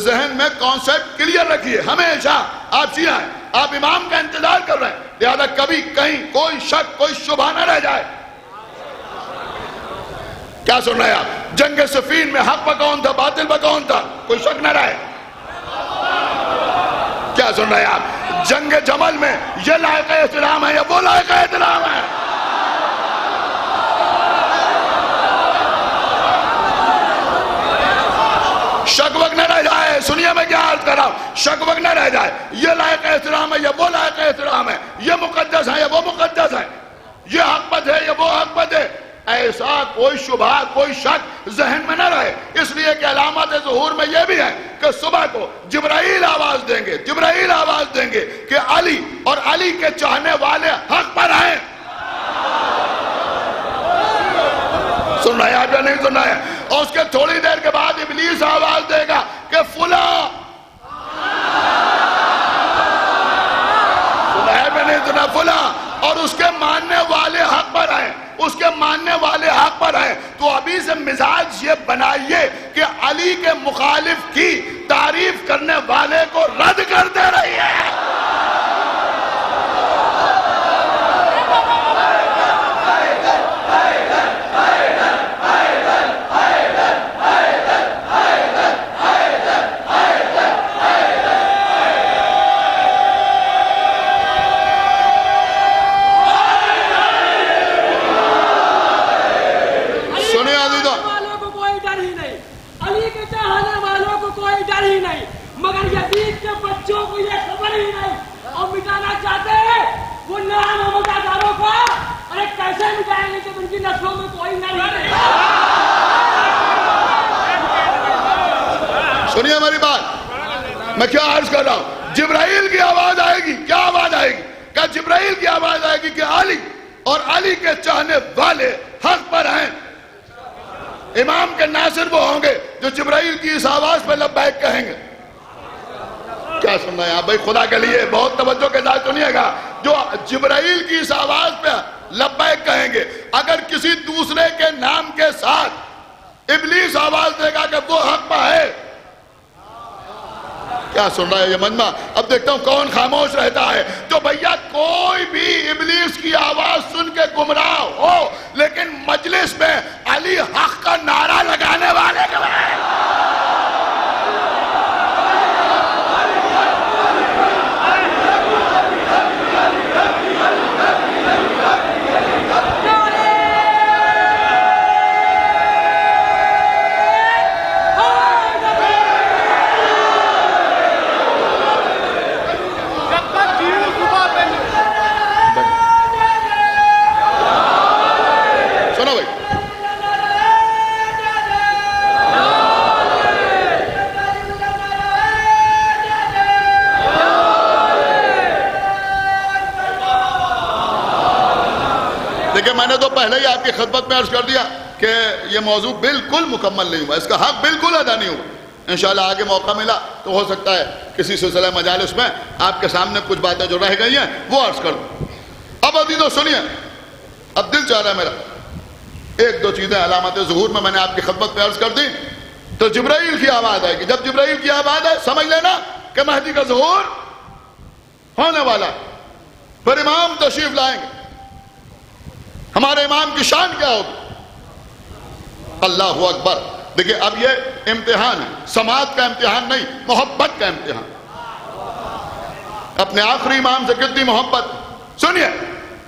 ذہن میں کانسیپٹ کلیئر رکھیے. ہمیشہ آپ شیعہ ہیں، آپ امام کا انتظار کر رہے ہیں، لہذا کبھی کہیں کوئی شک کوئی شبہ نہ رہ جائے. کیا سن رہے ہیں آپ؟ جنگ صفین میں حق پہ کون تھا، باطل پہ کون تھا، کوئی شک نہ رہے. کیا سن رہے ہیں آپ؟ جنگ جمل میں یہ لائق احترام ہے یا وہ لائق احترام ہے؟ شک وقت نہ رہ جائے. سنیے میں کیا عرض کر رہا ہوں، شک وقت نہ رہ جائے. یہ لائق احترام ہے یا وہ لائق احترام ہے، یہ مقدس ہے یا وہ مقدس ہے، یہ حق پد ہے یا وہ حق پد ہے. ایسا کوئی شبہ کوئی شک ذہن میں نہ رہے. اس لیے کہ علامات ظہور میں یہ بھی ہے کہ صبح کو جبرائیل آواز دیں گے، جبرائیل آواز دیں گے کہ علی اور علی کے چاہنے والے حق پر ہیں. سن رہے ہیں یا نہیں سن رہے ہیں؟ اور اس کے تھوڑی دیر کے بعد ابلیس آواز دے گا کہ فلاں، سنا ہے یا نہیں سنا؟ فلاں، اور اس کے ماننے والے حق پر ہیں، اس کے ماننے والے حق پر ہیں. تو ابھی سے مزاج یہ بنائیے کہ علی کے مخالف کی تعریف کرنے والے کو رد کرتے رہیے. سنیے ہماری بات، میں کیا عرض کر رہا ہوں. جبرائیل کی آواز آئے گی. کیا آواز آئے گی؟ کیا جبرائیل کی آواز آئے گی کہ علی اور علی کے چاہنے والے حق پر ہیں. امام کے ناصر وہ ہوں گے جو جبرائیل کی اس آواز پہ لبیک کہیں گے. کیا سن رہے ہیں آپ بھائی؟ خدا کے لیے بہت توجہ کے ساتھ سنیے گا. جو جبرائیل کی اس آواز پہ لبیک کہیں گے، اگر کسی دوسرے کے نام کے ساتھ ابلیس آواز دے گا کہ وہ حق پہ ہے. کیا سن رہا ہے یہ مجمع؟ اب دیکھتا ہوں کون خاموش رہتا ہے. جو بھیا کوئی بھی ابلیس کی آواز سن کے گمراہ ہو لیکن مجلس میں علی حق کا نعرہ لگانے والے کے بارے دیکھیں میں نے تو پہلے ہی آپ کی خدمت میں عرض کر دیا کہ یہ موضوع بالکل مکمل نہیں ہوا، اس کا حق بالکل ادا نہیں ہوا. انشاءاللہ آگے موقع ملا تو ہو سکتا ہے کسی سلسلہ مجالس میں آپ کے سامنے کچھ باتیں جو رہ گئی ہیں وہ عرض کر دوں. اب عزیزو سنیے، اب دل چاہ رہا ہے میرا ایک دو چیزیں علامات ظہور میں نے آپ کی خدمت میں عرض کر دی تو جبرائیل کی آواز آئے گی. جب جبرائیل کی آواز آئے سمجھ لینا کہ مہدی کا ظہور ہونے والا. پھر امام تشریف لائیں گے. ہمارے امام کی شان کیا ہوگی؟ اللہ اکبر. دیکھیں اب یہ امتحان ہے، سماعت کا امتحان نہیں، محبت کا امتحان. اپنے آخری امام سے کتنی محبت. سنیے،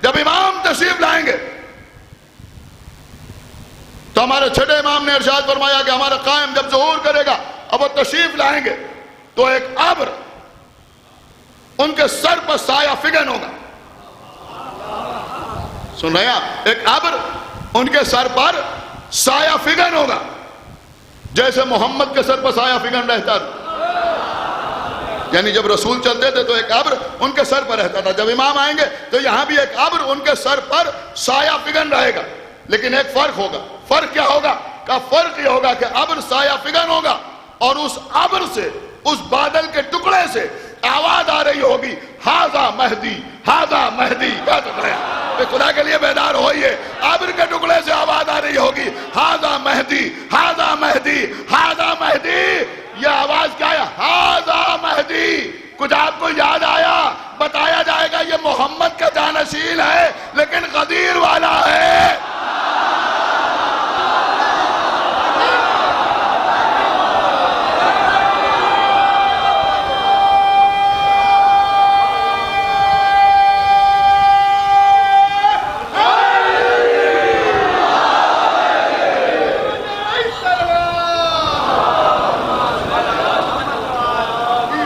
جب امام تشریف لائیں گے تو ہمارے چھٹے امام نے ارشاد فرمایا کہ ہمارا قائم جب ظہور کرے گا اب وہ تشریف لائیں گے تو ایک ابر ان کے سر پر سایہ فگن ہوگا. سن رہے ہیں آپ؟ ایک ابر ان کے سر پر سایہ فگن ہوگا، جیسے محمد کے سر پر سایہ فگن رہتا تھا. یعنی جب رسول چلتے تھے تو ایک ابر ان کے سر پر رہتا تھا. جب امام آئیں گے تو یہاں بھی ایک ابر ان کے سر پر سایہ فگن رہے گا. لیکن ایک فرق ہوگا. فرق کیا ہوگا؟ کہ فرق یہ ہوگا کہ ابر سایہ فگن ہوگا اور اس ابر سے، اس بادل کے ٹکڑے سے آواز آ رہی ہوگی، ہاذا مہدی، ہاذا مہدی. کیا چل رہا ہے؟ خدا کے لیے بیدار ہوئیے. ابر کے ٹکڑے سے آواز آ رہی ہوگی، ہاذا مہدی، ہاذا مہدی، ہاذا مہدی. یہ آواز کیا ہے؟ ہاذا مہدی. کچھ آپ کو یاد آیا؟ بتایا جائے گا یہ محمد کا جانشین ہے لیکن غدیر والا ہے.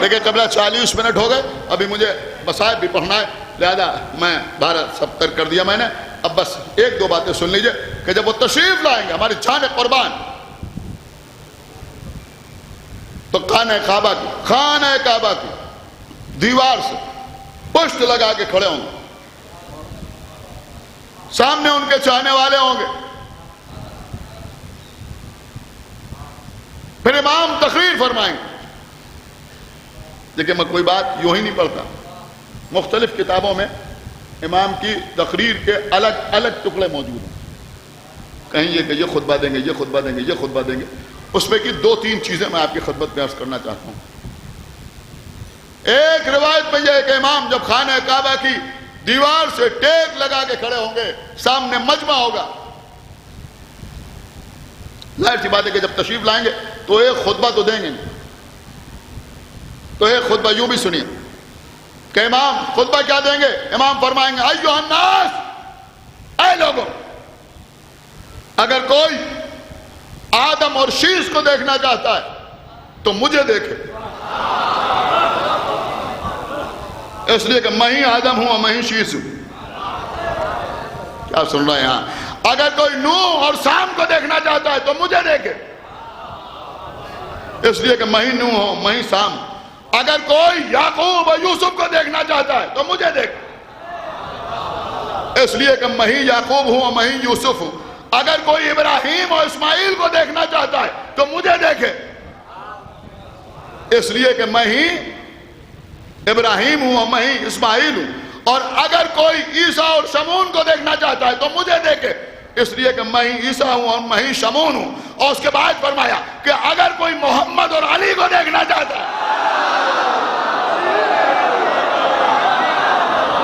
دیکھیں قبلہ 40 منٹ ہو گئے، ابھی مجھے مصائب بھی پڑھنا ہے، لہذا میں 12:70 کر دیا میں نے. اب بس ایک دو باتیں سن لیجئے کہ جب وہ تشریف لائیں گے ہماری جان قربان تو خانہ کعبہ کی دیوار سے پشت لگا کے کھڑے ہوں گے. سامنے ان کے چاہنے والے ہوں گے. پھر امام تقریر فرمائیں گے. دیکھیں میں کوئی بات یوں ہی نہیں پڑھتا، مختلف کتابوں میں امام کی تقریر کے الگ الگ ٹکڑے موجود ہیں. کہیں یہ کہ یہ خطبہ دیں گے، یہ خطبہ دیں گے، یہ خطبہ دیں گے. اس میں کی 2-3 چیزیں میں آپ کی خدمت میں عرض کرنا چاہتا ہوں. ایک روایت میں یہ ہے کہ امام جب خانہ کعبہ کی دیوار سے ٹیک لگا کے کھڑے ہوں گے، سامنے مجمع ہوگا. ظاہر سی بات ہے کہ جب تشریف لائیں گے تو ایک خطبہ تو دیں گے. تو ایک خطبہ یوں بھی سنیے کہ امام خطبہ کیا دیں گے. امام فرمائیں گے ایھا الناس، اے لوگوں، اگر کوئی آدم اور شیش کو دیکھنا چاہتا ہے تو مجھے دیکھے، اس لیے کہ میں ہی آدم ہوں اور میں ہی شیش ہوں. کیا سن رہے ہیں یہاں؟ اگر کوئی نوح اور سام کو دیکھنا چاہتا ہے تو مجھے دیکھے، اس لیے کہ میں ہی نوح ہوں میں ہی سام. اگر کوئی یعقوب اور یوسف کو دیکھنا چاہتا ہے تو مجھے دیکھے، اس لیے کہ میں ہی یعقوب ہوں اور میں ہی یوسف ہوں. اگر کوئی ابراہیم اور اسماعیل کو دیکھنا چاہتا ہے تو مجھے دیکھے، اس لیے کہ میں ہی ابراہیم ہوں اور میں ہی اسماعیل ہوں. اور اگر کوئی عیسیٰ اور شمون کو دیکھنا چاہتا ہے تو مجھے دیکھے، اس لیے کہ میں ہی عیسیٰ ہوں اور میں ہی شمون ہوں. اور اس کے بعد فرمایا کہ اگر کوئی محمد اور علی کو دیکھنا چاہتا ہے،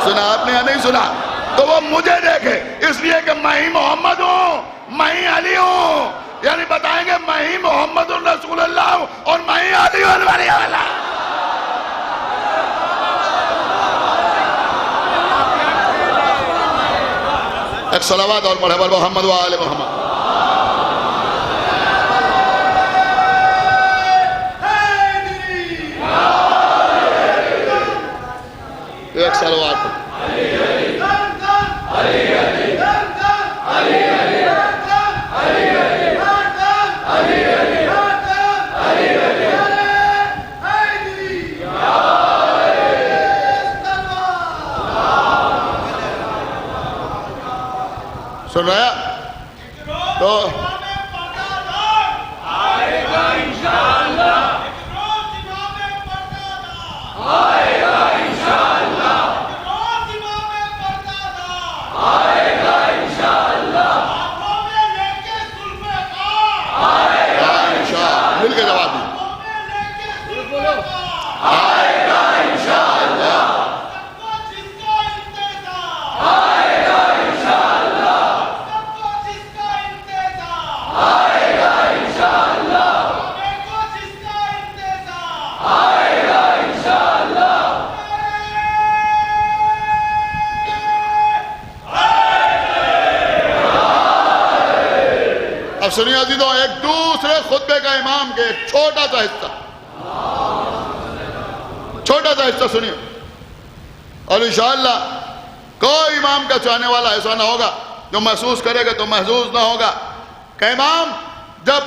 سنا آپ نے یا نہیں سنا، تو وہ مجھے دیکھے، اس لیے کہ میں ہی محمد ہوں میں ہی علی ہوں. یعنی بتائیں گے میں ہی محمد الرسول اللہ ہوں اور میں ہی علی ولی اللہ. ایک صلوات اور پڑھے بر محمد و آل محمد. ایک صلوات سن رہا تو مل کے جواب دی اب سنیے عزیزوں، ایک دوسرے خطبے کا امام کے ایک چھوٹا سا حصہ سنیے، اور انشاءاللہ کوئی امام کا چاہنے والا ایسا نہ ہوگا جو محسوس کرے گا تو محظوظ نہ ہوگا کہ امام جب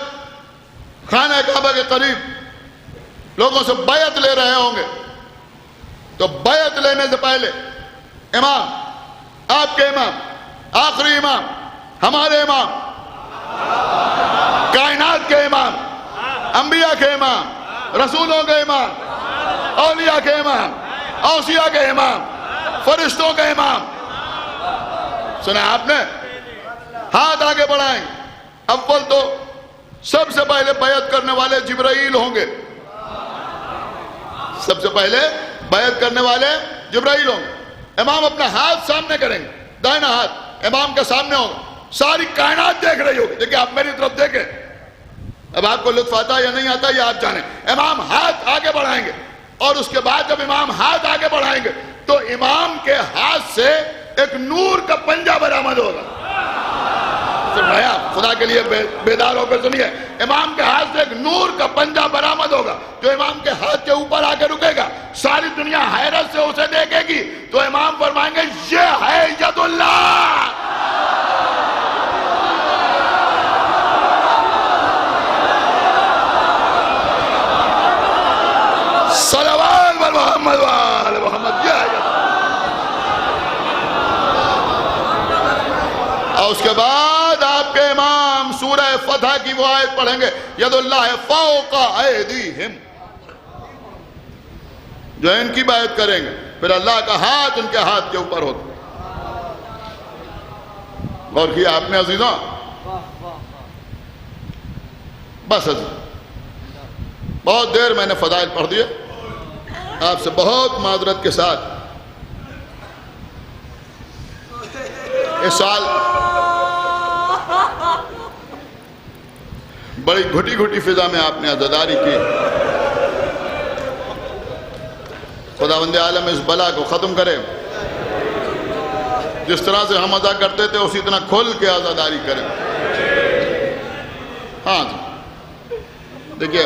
خانہ کعبہ کے قریب لوگوں سے بیعت لے رہے ہوں گے تو بیعت لینے سے پہلے امام، آپ کے امام، آخری امام، ہمارے امام، کائنات کے امام، انبیاء کے امام، رسولوں کے امام، اولیاء کے امام، اوصیاء کے امام، فرشتوں کے امام، سنا آپ نے؟ ہاتھ آگے بڑھائیں۔ اول تو سب سے پہلے بیعت کرنے والے جبرائیل ہوں گے، سب سے پہلے بیعت کرنے والے جبرائیل ہوں گے۔ امام اپنا ہاتھ سامنے کریں گے، دائنا ہاتھ امام کے سامنے ہوگا، ساری کائنات دیکھ رہی ہوگی۔ دیکھیں آپ میری طرف دیکھیں، اب آپ کو لطف آتا یا نہیں آتا یہ آپ جانیں۔ امام ہاتھ آگے بڑھائیں گے، اور اس کے بعد جب امام ہاتھ آگے بڑھائیں گے تو امام کے ہاتھ سے ایک نور کا پنجہ برآمد ہوگا۔ خدا کے لیے بیدار ہو کر سنیے، امام کے ہاتھ سے ایک نور کا پنجہ برآمد ہوگا جو امام کے ہاتھ کے اوپر آ کے رکے گا۔ ساری دنیا حیرت سے اسے دیکھے گی تو امام فرمائیں گے یہ ہے ید اللہ۔ صلوات بر محمد وآل محمد۔ یہ ہے ید۔ اور اس کے بعد آپ کے امام سورہ فتح کی وہ آیت پڑھیں گے، ید اللہ فوق ایدیہم، جو ان کی بیعت کریں گے پھر اللہ کا ہاتھ ان کے ہاتھ کے اوپر ہوگا۔ غور کیا آپ نے عزیزاں؟ بس عزیز، بہت دیر میں نے فضائل پڑھ دیے، آپ سے بہت معذرت کے ساتھ اس سال بڑی گھٹی گھٹی فضا میں آپ نے عزاداری کی۔ خداوند عالم اس بلا کو ختم کرے، جس طرح سے ہم ادا کرتے تھے اسی طرح کھل کے عزاداری کرے۔ ہاں جی دیکھیے،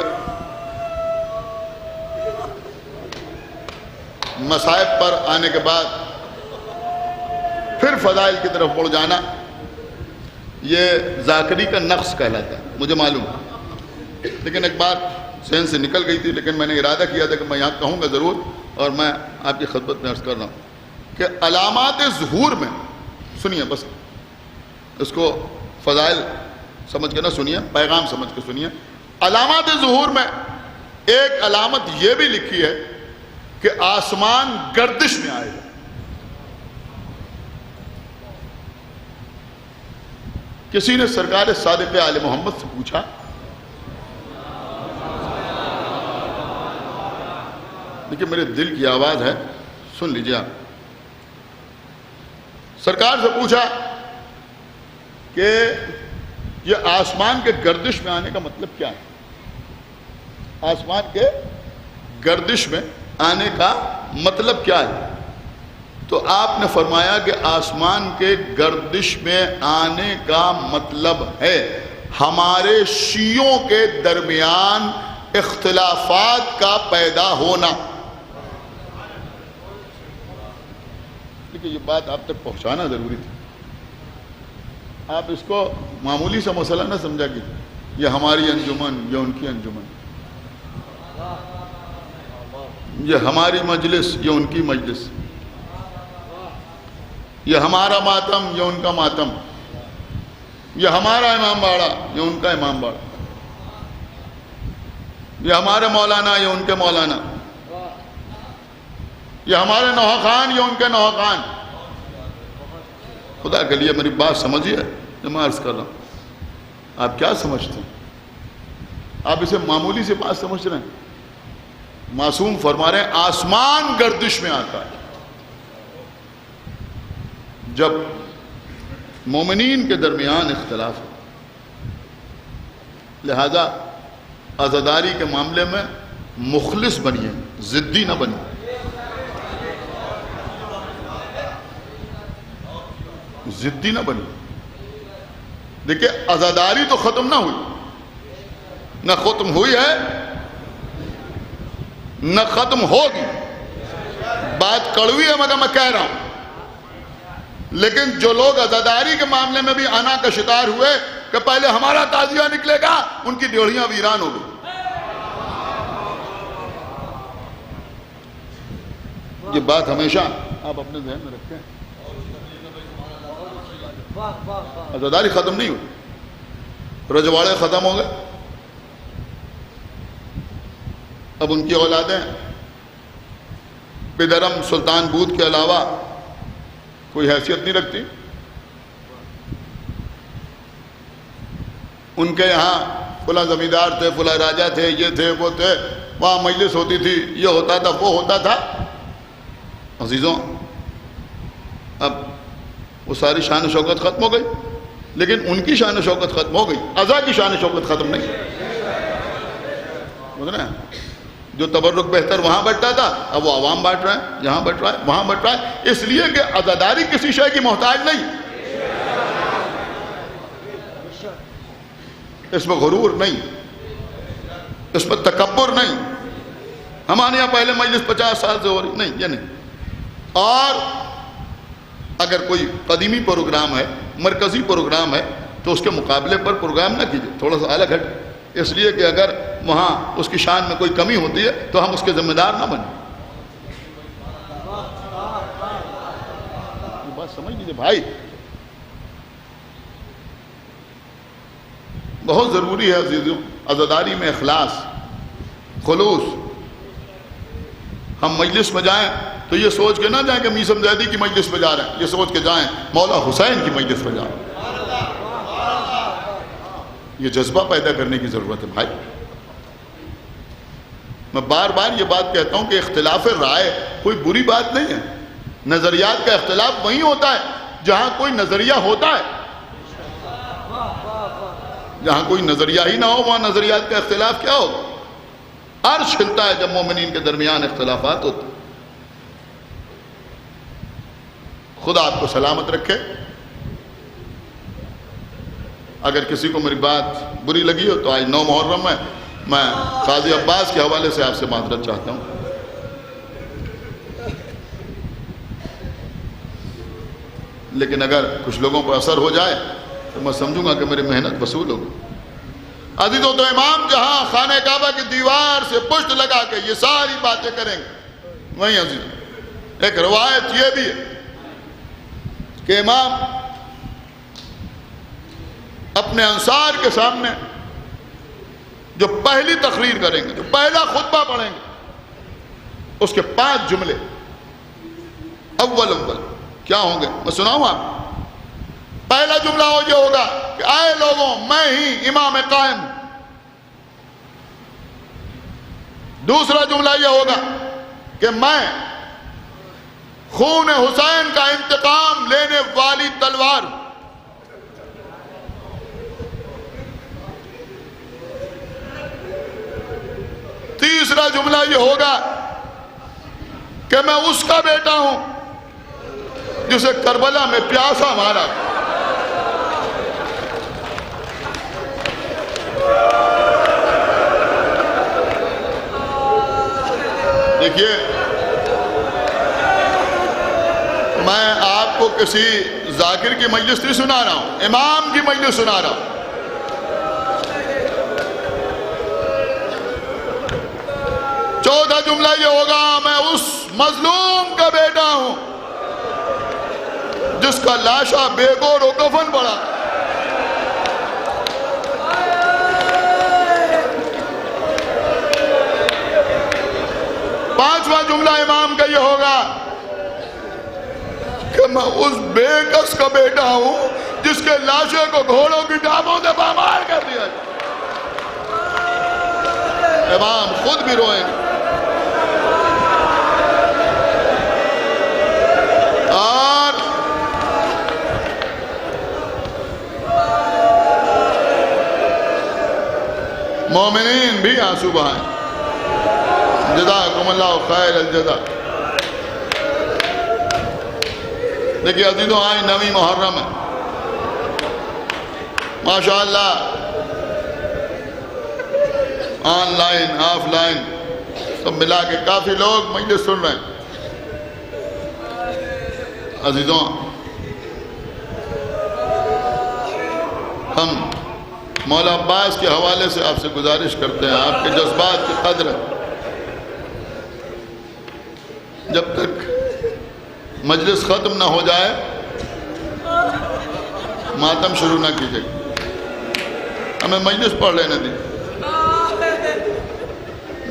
مصائب پر آنے کے بعد پھر فضائل کی طرف مڑ جانا یہ ذاکری کا نقص کہلاتا ہے، مجھے معلوم ہے، لیکن ایک بات ذہن سے نکل گئی تھی، لیکن میں نے ارادہ کیا تھا کہ میں یہاں کہوں گا ضرور، اور میں آپ کی خدمت میں عرض کر رہا ہوں کہ علامات ظہور میں سنیے، بس اس کو فضائل سمجھ کے نہ سنیے، پیغام سمجھ کے سنیے۔ علامات ظہور میں ایک علامت یہ بھی لکھی ہے کہ آسمان گردش میں آئے گا۔ کسی نے سرکار صادق آل محمد سے پوچھا دیکھیں میرے دل کی آواز ہے، سن لیجیے آپ۔ سرکار سے پوچھا کہ یہ آسمان کے گردش میں آنے کا مطلب کیا ہے؟ آسمان کے گردش میں آنے کا مطلب کیا ہے؟ تو آپ نے فرمایا کہ آسمان کے گردش میں آنے کا مطلب ہے ہمارے شیعوں کے درمیان اختلافات کا پیدا ہونا۔ یہ بات آپ تک پہنچانا ضروری تھی، آپ اس کو معمولی سا مسئلہ نہ سمجھا کہ یہ ہماری انجمن، یہ ان کی انجمن، یہ ہماری مجلس، یہ ان کی مجلس، یہ ہمارا ماتم، یہ ان کا ماتم۔ یہ ہمارا امام باڑہ، یہ ان کا امام باڑہ، یہ ہمارے مولانا، یہ ان کے مولانا، یہ ہمارے نوحہ خان، یہ ان کے نوحہ خان۔ خدا کے لیے میری بات سمجھیے جو میں عرض کر رہا ہوں۔ آپ کیا سمجھتے ہیں؟ آپ اسے معمولی سی بات سمجھ رہے ہیں؟ معصوم فرما رہے ہیں آسمان گردش میں آتا ہے جب مومنین کے درمیان اختلاف ہو۔ لہذا عزاداری کے معاملے میں مخلص بنیے، ضدی نہ بنیے۔ ضدی نہ بنیے۔ دیکھیں عزاداری تو ختم نہ ہوئی، نہ ختم ہوئی ہے نہ ختم ہوگی۔ بات کڑوی ہے مگر میں کہہ رہا ہوں۔ لیکن جو لوگ عزاداری کے معاملے میں بھی انا کا شکار ہوئے کہ پہلے ہمارا تعزیہ نکلے گا، ان کی ڈیوڑیاں ویران ہو گئی۔ یہ بات ہمیشہ آپ اپنے ذہن میں رکھیں۔ عزاداری ختم نہیں ہوئی، رجواڑے ختم ہو گئے، اب ان کی اولادیں پدرم سلطان بود کے علاوہ کوئی حیثیت نہیں رکھتی۔ ان کے یہاں فلاں زمیندار تھے، فلاں راجہ تھے، یہ تھے وہ تھے، وہاں مجلس ہوتی تھی، یہ ہوتا تھا وہ ہوتا تھا۔ عزیزوں اب وہ ساری شان و شوکت ختم ہو گئی، لیکن ان کی شان و شوکت ختم ہو گئی، عزا کی شان و شوکت ختم نہیں۔ سمجھ رہے ہیں؟ جو تبرک بہتر وہاں بٹتا تھا، اب وہ عوام بانٹ رہے ہیں، یہاں بٹ رہا ہے وہاں بٹ رہا ہے، اس لیے کہ عزاداری کسی شے کی محتاج نہیں، اس میں غرور نہیں، اس میں تکبر نہیں۔ ہمارے یہاں پہلے مجلس 50 سال سے ہو رہی نہیں، یہ نہیں۔ اور اگر کوئی قدیمی پروگرام ہے، مرکزی پروگرام ہے، تو اس کے مقابلے پر پروگرام نہ کیجیے، تھوڑا سا الگ ہٹ، اس لیے کہ اگر وہاں اس کی شان میں کوئی کمی ہوتی ہے تو ہم اس کے ذمہ دار نہ بنیں۔ یہ بات سمجھ لیجیے بھائی، بہت ضروری ہے عزیزوں عزاداری میں اخلاص، خلوص۔ ہم مجلس میں جائیں تو یہ سوچ کے نہ جائیں کہ میثم زیدی کی مجلس میں جا رہے ہیں، یہ سوچ کے جائیں مولا حسین کی مجلس میں جائیں۔ یہ جذبہ پیدا کرنے کی ضرورت ہے بھائی۔ میں بار بار یہ بات کہتا ہوں کہ اختلاف رائے کوئی بری بات نہیں ہے۔ نظریات کا اختلاف وہیں ہوتا ہے جہاں کوئی نظریہ ہوتا ہے۔ جہاں کوئی نظریہ ہی نہ ہو وہاں نظریات کا اختلاف کیا ہوگا؟ عرش ہلتا ہے جب مومنین کے درمیان اختلافات ہوتے ہیں۔ خدا آپ کو سلامت رکھے۔ اگر کسی کو میری بات بری لگی ہو تو آج 9 محرم ہے، میں قاضی عباس کے حوالے سے آپ سے معذرت چاہتا ہوں۔ لیکن اگر کچھ لوگوں پر اثر ہو جائے تو میں سمجھوں گا کہ میری محنت وصول ہوگی۔ عزیزوں تو امام جہاں خانہ کعبہ کی دیوار سے پشت لگا کے یہ ساری باتیں کریں گے، وہیں عزیزوں ایک روایت یہ بھی ہے کہ امام اپنے انصار کے سامنے جو پہلی تقریر کریں گے، جو پہلا خطبہ پڑھیں گے، اس کے 5 جملے اول کیا ہوں گے میں سناؤں آپ۔ پہلا جملہ یہ ہوگا کہ اے لوگوں میں ہی امام قائم۔ دوسرا جملہ یہ ہوگا کہ میں خون حسین کا انتقام لینے والی تلوار۔ تیسرا جملہ یہ ہوگا کہ میں اس کا بیٹا ہوں جسے کربلا میں پیاسا مارا۔ دیکھیے میں آپ کو کسی ذاکر کی مجلس نہیں سنا رہا ہوں، امام کی مجلس سنا رہا ہوں۔ چوتھا جملہ یہ ہوگا میں اس مظلوم کا بیٹا ہوں جس کا لاشا بے گور و کفن پڑا۔ 5واں جملہ امام کا یہ ہوگا کہ میں اس بے کس کا بیٹا ہوں جس کے لاشے کو گھوڑوں کی ٹانگوں سے پامال کر دیا. امام خود بھی روئیں گے. اور مومنین بھی آنسو بہائیں. جزاکم اللہ خیر الجزا. دیکھیے عزیزوں، آج 9 محرم ہے. ماشاءاللہ آن لائن آف لائن سب ملا کے کافی لوگ مجلس سن رہے ہیں. عزیزوں، ہم مولا عباس کے حوالے سے آپ سے گزارش کرتے ہیں، آپ کے جذبات کی قدر ہے. جب تک مجلس ختم نہ ہو جائے ماتم شروع نہ کیجیے. ہمیں مجلس پڑھ لینے دی،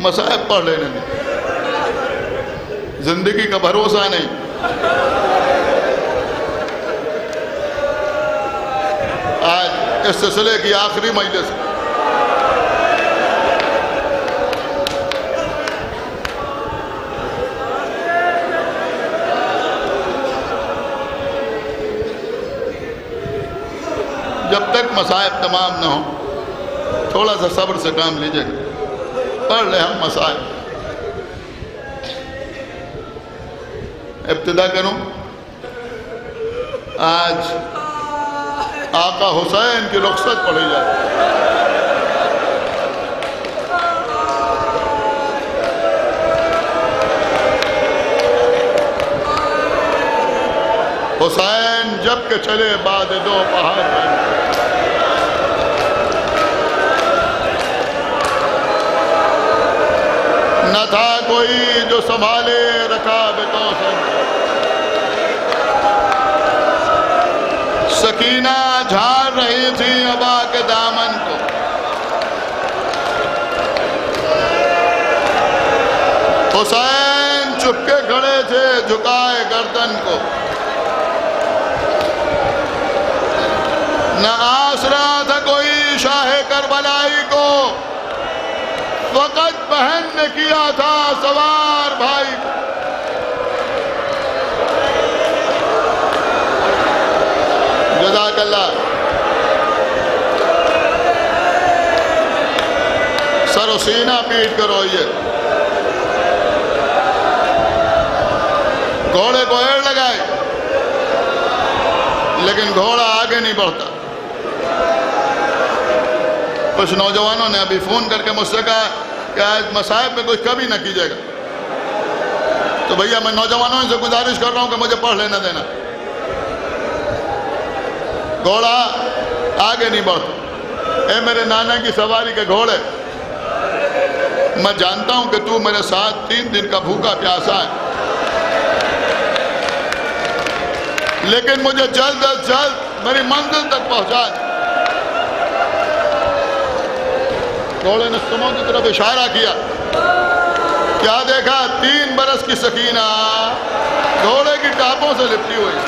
مصائب پڑھ لینے دی. زندگی کا بھروسہ نہیں. آج اس سلسلے کی آخری مجلس. جب تک مصائب تمام نہ ہو تھوڑا سا صبر سے کام لیجیے گا. پڑھ لیں ہم مصائب. ابتدا کروں. آج آقا حسین کی رخصت پڑھی جائے. حسین جب کہ چلے بعد 2 پہاڑ پر. نہ تھا کوئی جو سنبھالے رکابتوں سے. سکینہ جھاڑ رہی تھی ابا کے دامن کو. حسین چپکے کھڑے تھے جھکائے گردن کو. نہ آسرا تھا کوئی شاہ کربلائی کو، فقط بہن نے کیا تھا سوار بھائی کو. جزاک اللہ. سر و سینہ پیٹ کر روئیے. گھوڑے کو ایڑ لگائے لیکن گھوڑا آگے نہیں بڑھتا. کچھ نوجوانوں نے ابھی فون کر کے مجھ سے کہا کہ آج مصائب میں کچھ کمی نہ کیجیے گا. تو بھیا میں نوجوانوں سے گزارش کر رہا ہوں کہ مجھے پڑھ لینا دینا. گھوڑا آگے نہیں بڑھتا. اے میرے نانا کی سواری کے گھوڑے، میں جانتا ہوں کہ تو میرے ساتھ 3 دن کا بھوکا پیاسا ہے، لیکن مجھے جلد از جلد میری منزل تک پہنچا. گھوڑے نے سموں کی طرف اشارہ کیا. کیا دیکھا؟ 3 برس کی سکینہ گھوڑے کی ٹاپوں سے لپٹی ہوئی.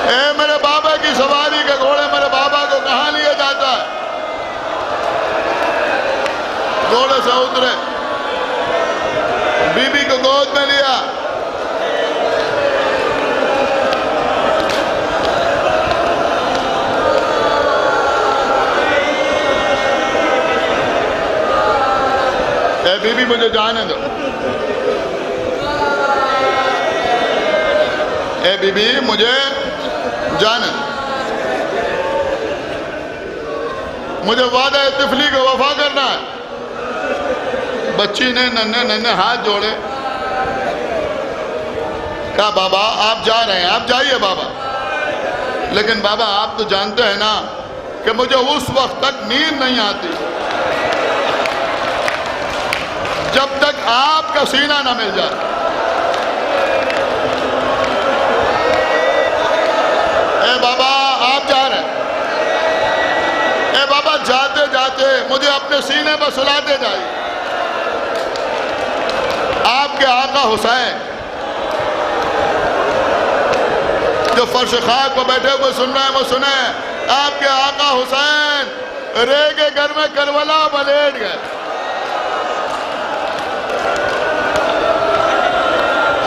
اے میرے بابا کی سواری کے گھوڑے، میرے بابا کو کہاں لیا جاتا ہے؟ گھوڑے سے اترے، بی بی کو گود میں لیا. اے بی بی مجھے جانے دو. اے بی بی مجھے جانے دو. مجھے وعدہ طفلی کو وفا کرنا ہے. بچی نے ننھے ہاتھ جوڑے. کہا بابا آپ جا رہے ہیں، آپ جائیے بابا، لیکن بابا آپ تو جانتے ہیں نا کہ مجھے اس وقت تک نیند نہیں آتی جب تک آپ کا سینہ نہ مل جائے. اے بابا آپ جا رہے ہیں. اے بابا جاتے جاتے مجھے اپنے سینے پر سلاتے جائیے۔ آپ کے آقا حسین جو فرش خاک پر بیٹھے ہوئے سن رہے ہیں وہ سنیں، آپ کے آقا حسین رے کے گھر میں کربلا پر لیٹ گئے۔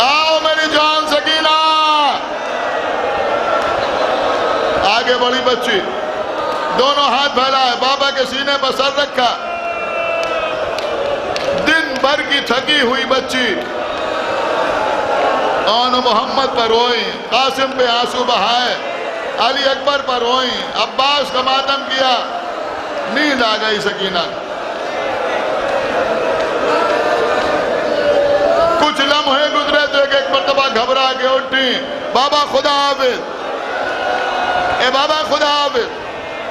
آؤ میری جان سکینہ، آگے بڑی بچی، دونوں ہاتھ پھیلائے، بابا کے سینے پر سر رکھا، دن بھر کی تھکی ہوئی بچی آن محمد پر روئیں، قاسم پہ آنسو بہائے، علی اکبر پر روئیں، عباس کا ماتم کیا، نیند آ گئی سکینہ۔ کچھ لمحے گزرے تو ایک مرتبہ گھبرا کے اٹھی، بابا خدا حافظ، اے بابا خدا حافظ،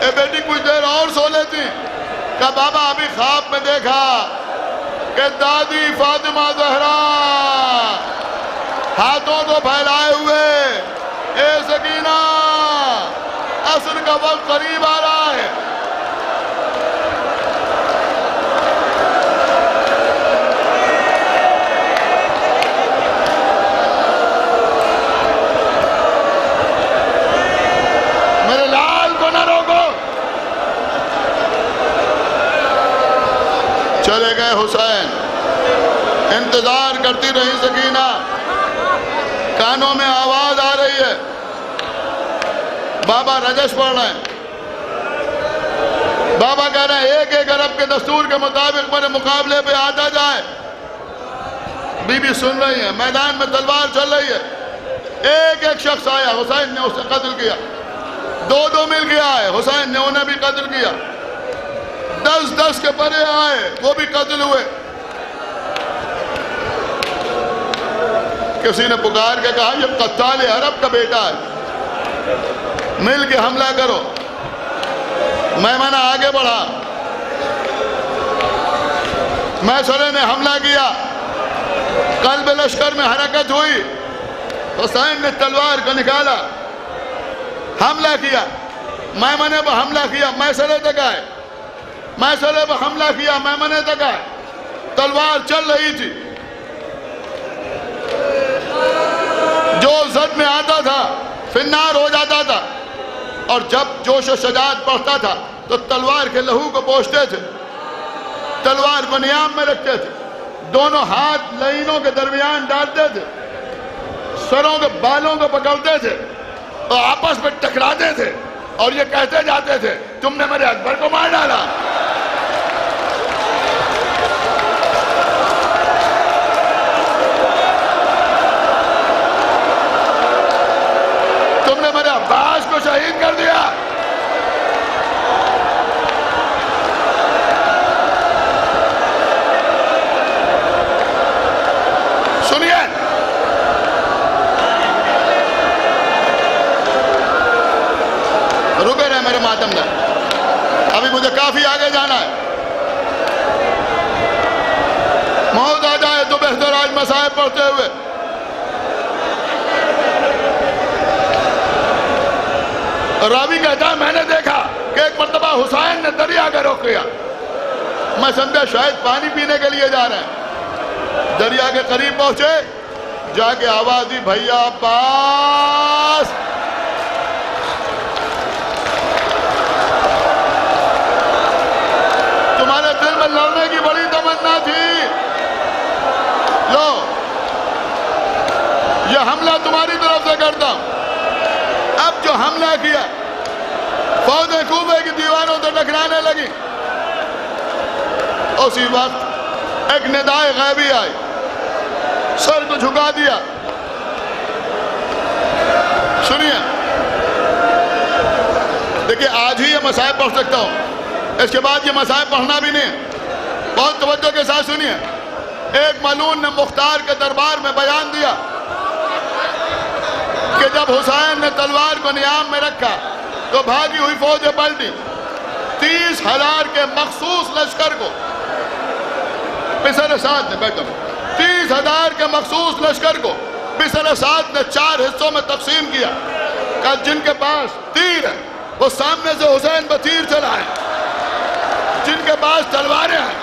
اے بیٹی کچھ دیر اور سو لیتی۔ کہا بابا ابھی خواب میں دیکھا کہ دادی فاطمہ زہرا ہاتھوں کو پھیلائے ہوئے، اے سکینہ عصر کا وقت قریب آ رہا ہے۔ میرے لال کو نہ روکو۔ چلے گئے حسین، انتظار کرتی رہی سکینہ، کانوں میں آواز آ رہی ہے، بابا رجش پڑھ رہے ہیں، بابا کہہ رہے ہیں ایک ایک عرب کے دستور کے مطابق میرے مقابلے پہ آتا جائے۔ بی بی سن رہی ہے، میدان میں تلوار چل رہی ہے، ایک ایک شخص آیا، حسین نے اسے قتل کیا، دو دو مل کے آئے، حسین نے انہیں بھی قتل کیا، 10 کے پرے آئے، وہ بھی قتل ہوئے۔ کسی نے پکار کے کہا یہ قتال عرب کا بیٹا ہے، مل کے حملہ کرو۔ میمنہ آگے بڑھا، میسرے نے حملہ کیا، قلب لشکر میں حرکت ہوئی، حسین نے تلوار کو نکالا، حملہ کیا، میمنہ پر حملہ کیا، میسرے تک آئے، میسرے پر حملہ کیا، میمنہ تک آئے، تلوار چل رہی تھی، جو زد میں آتا تھا فنار ہو جاتا تھا، اور جب جوش و شجاعت پڑھتا تھا تو تلوار کے لہو کو پوچھتے تھے، تلوار کو نیام میں رکھتے تھے، دونوں ہاتھ لہینوں کے درمیان ڈالتے تھے، سروں کے بالوں کو پکڑتے تھے اور آپس میں ٹکراتے تھے، اور یہ کہتے جاتے تھے تم نے میرے اکبر کو مار ڈالا، تم نے میرے عباس کو شہید کر دیا۔ سنیے، رکے رہے میرے ماتم میں، ابھی مجھے کافی آگے جانا ہے، موت آ جائے تو بہتر آج مصائب پڑھتے ہوئے۔ راوی کہتا ہے میں نے دیکھا کہ ایک مرتبہ حسین نے دریا کا رخ کیا، میں سمجھا شاید پانی پینے کے لیے جا رہے ہیں، دریا کے قریب پہنچے، جا کے آواز دی بھیا عباس، تمہارے دل میں لڑنے کی بڑی تمنا تھی، لو یہ حملہ تمہاری طرف سے کرتا ہوں۔ اب جو حملہ کیا فوجیں کوفے کی دیواروں سے ٹکرانے لگی، اسی وقت ایک ندائے غیبی آئی، سر کو جھکا دیا۔ سنیے، دیکھیں آج ہی یہ مسائل پڑھ سکتا ہوں، اس کے بعد یہ مسائل پڑھنا بھی نہیں ہے، بہت توجہ کے ساتھ سنیے۔ ایک ملعون نے مختار کے دربار میں بیان دیا کہ جب حسین نے تلوار کو نیام میں رکھا تو بھاگی ہوئی فوجیں پلٹی، 30,000 کے مخصوص لشکر کو بسر سعد نے 30,000 کے مخصوص لشکر کو بسر سعد نے 4 حصوں میں تقسیم کیا، کہ جن کے پاس تیر ہے وہ سامنے سے حسین پر تیر چلائیں، جن کے پاس تلواریں ہیں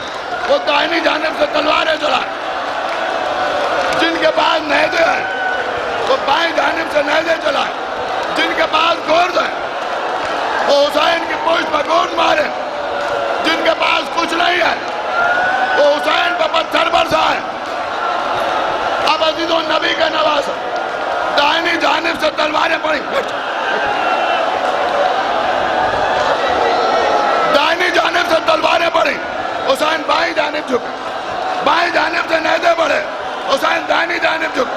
وہ دائنی جانب سے تلواریں چلائیں، جن کے پاس نیزے ہیں وہ بائیں جانب سے نیزے چلائیں، جن کے پاس گرز ہیں وہ حسین کی پشت پر گرز ماریں، جن کے پاس کچھ نہیں ہے وہ حسین پر پتھر برسائیں۔ اب عزیزوں، نبی کے نواز دائنی جانب سے تلواریں پڑیں، دائنی جانب سے تلواریں پڑیں، حسین بائیں جانب جھکے، بائیں جانب سے نیزے پڑے، حسین دائنی جانب جھکے۔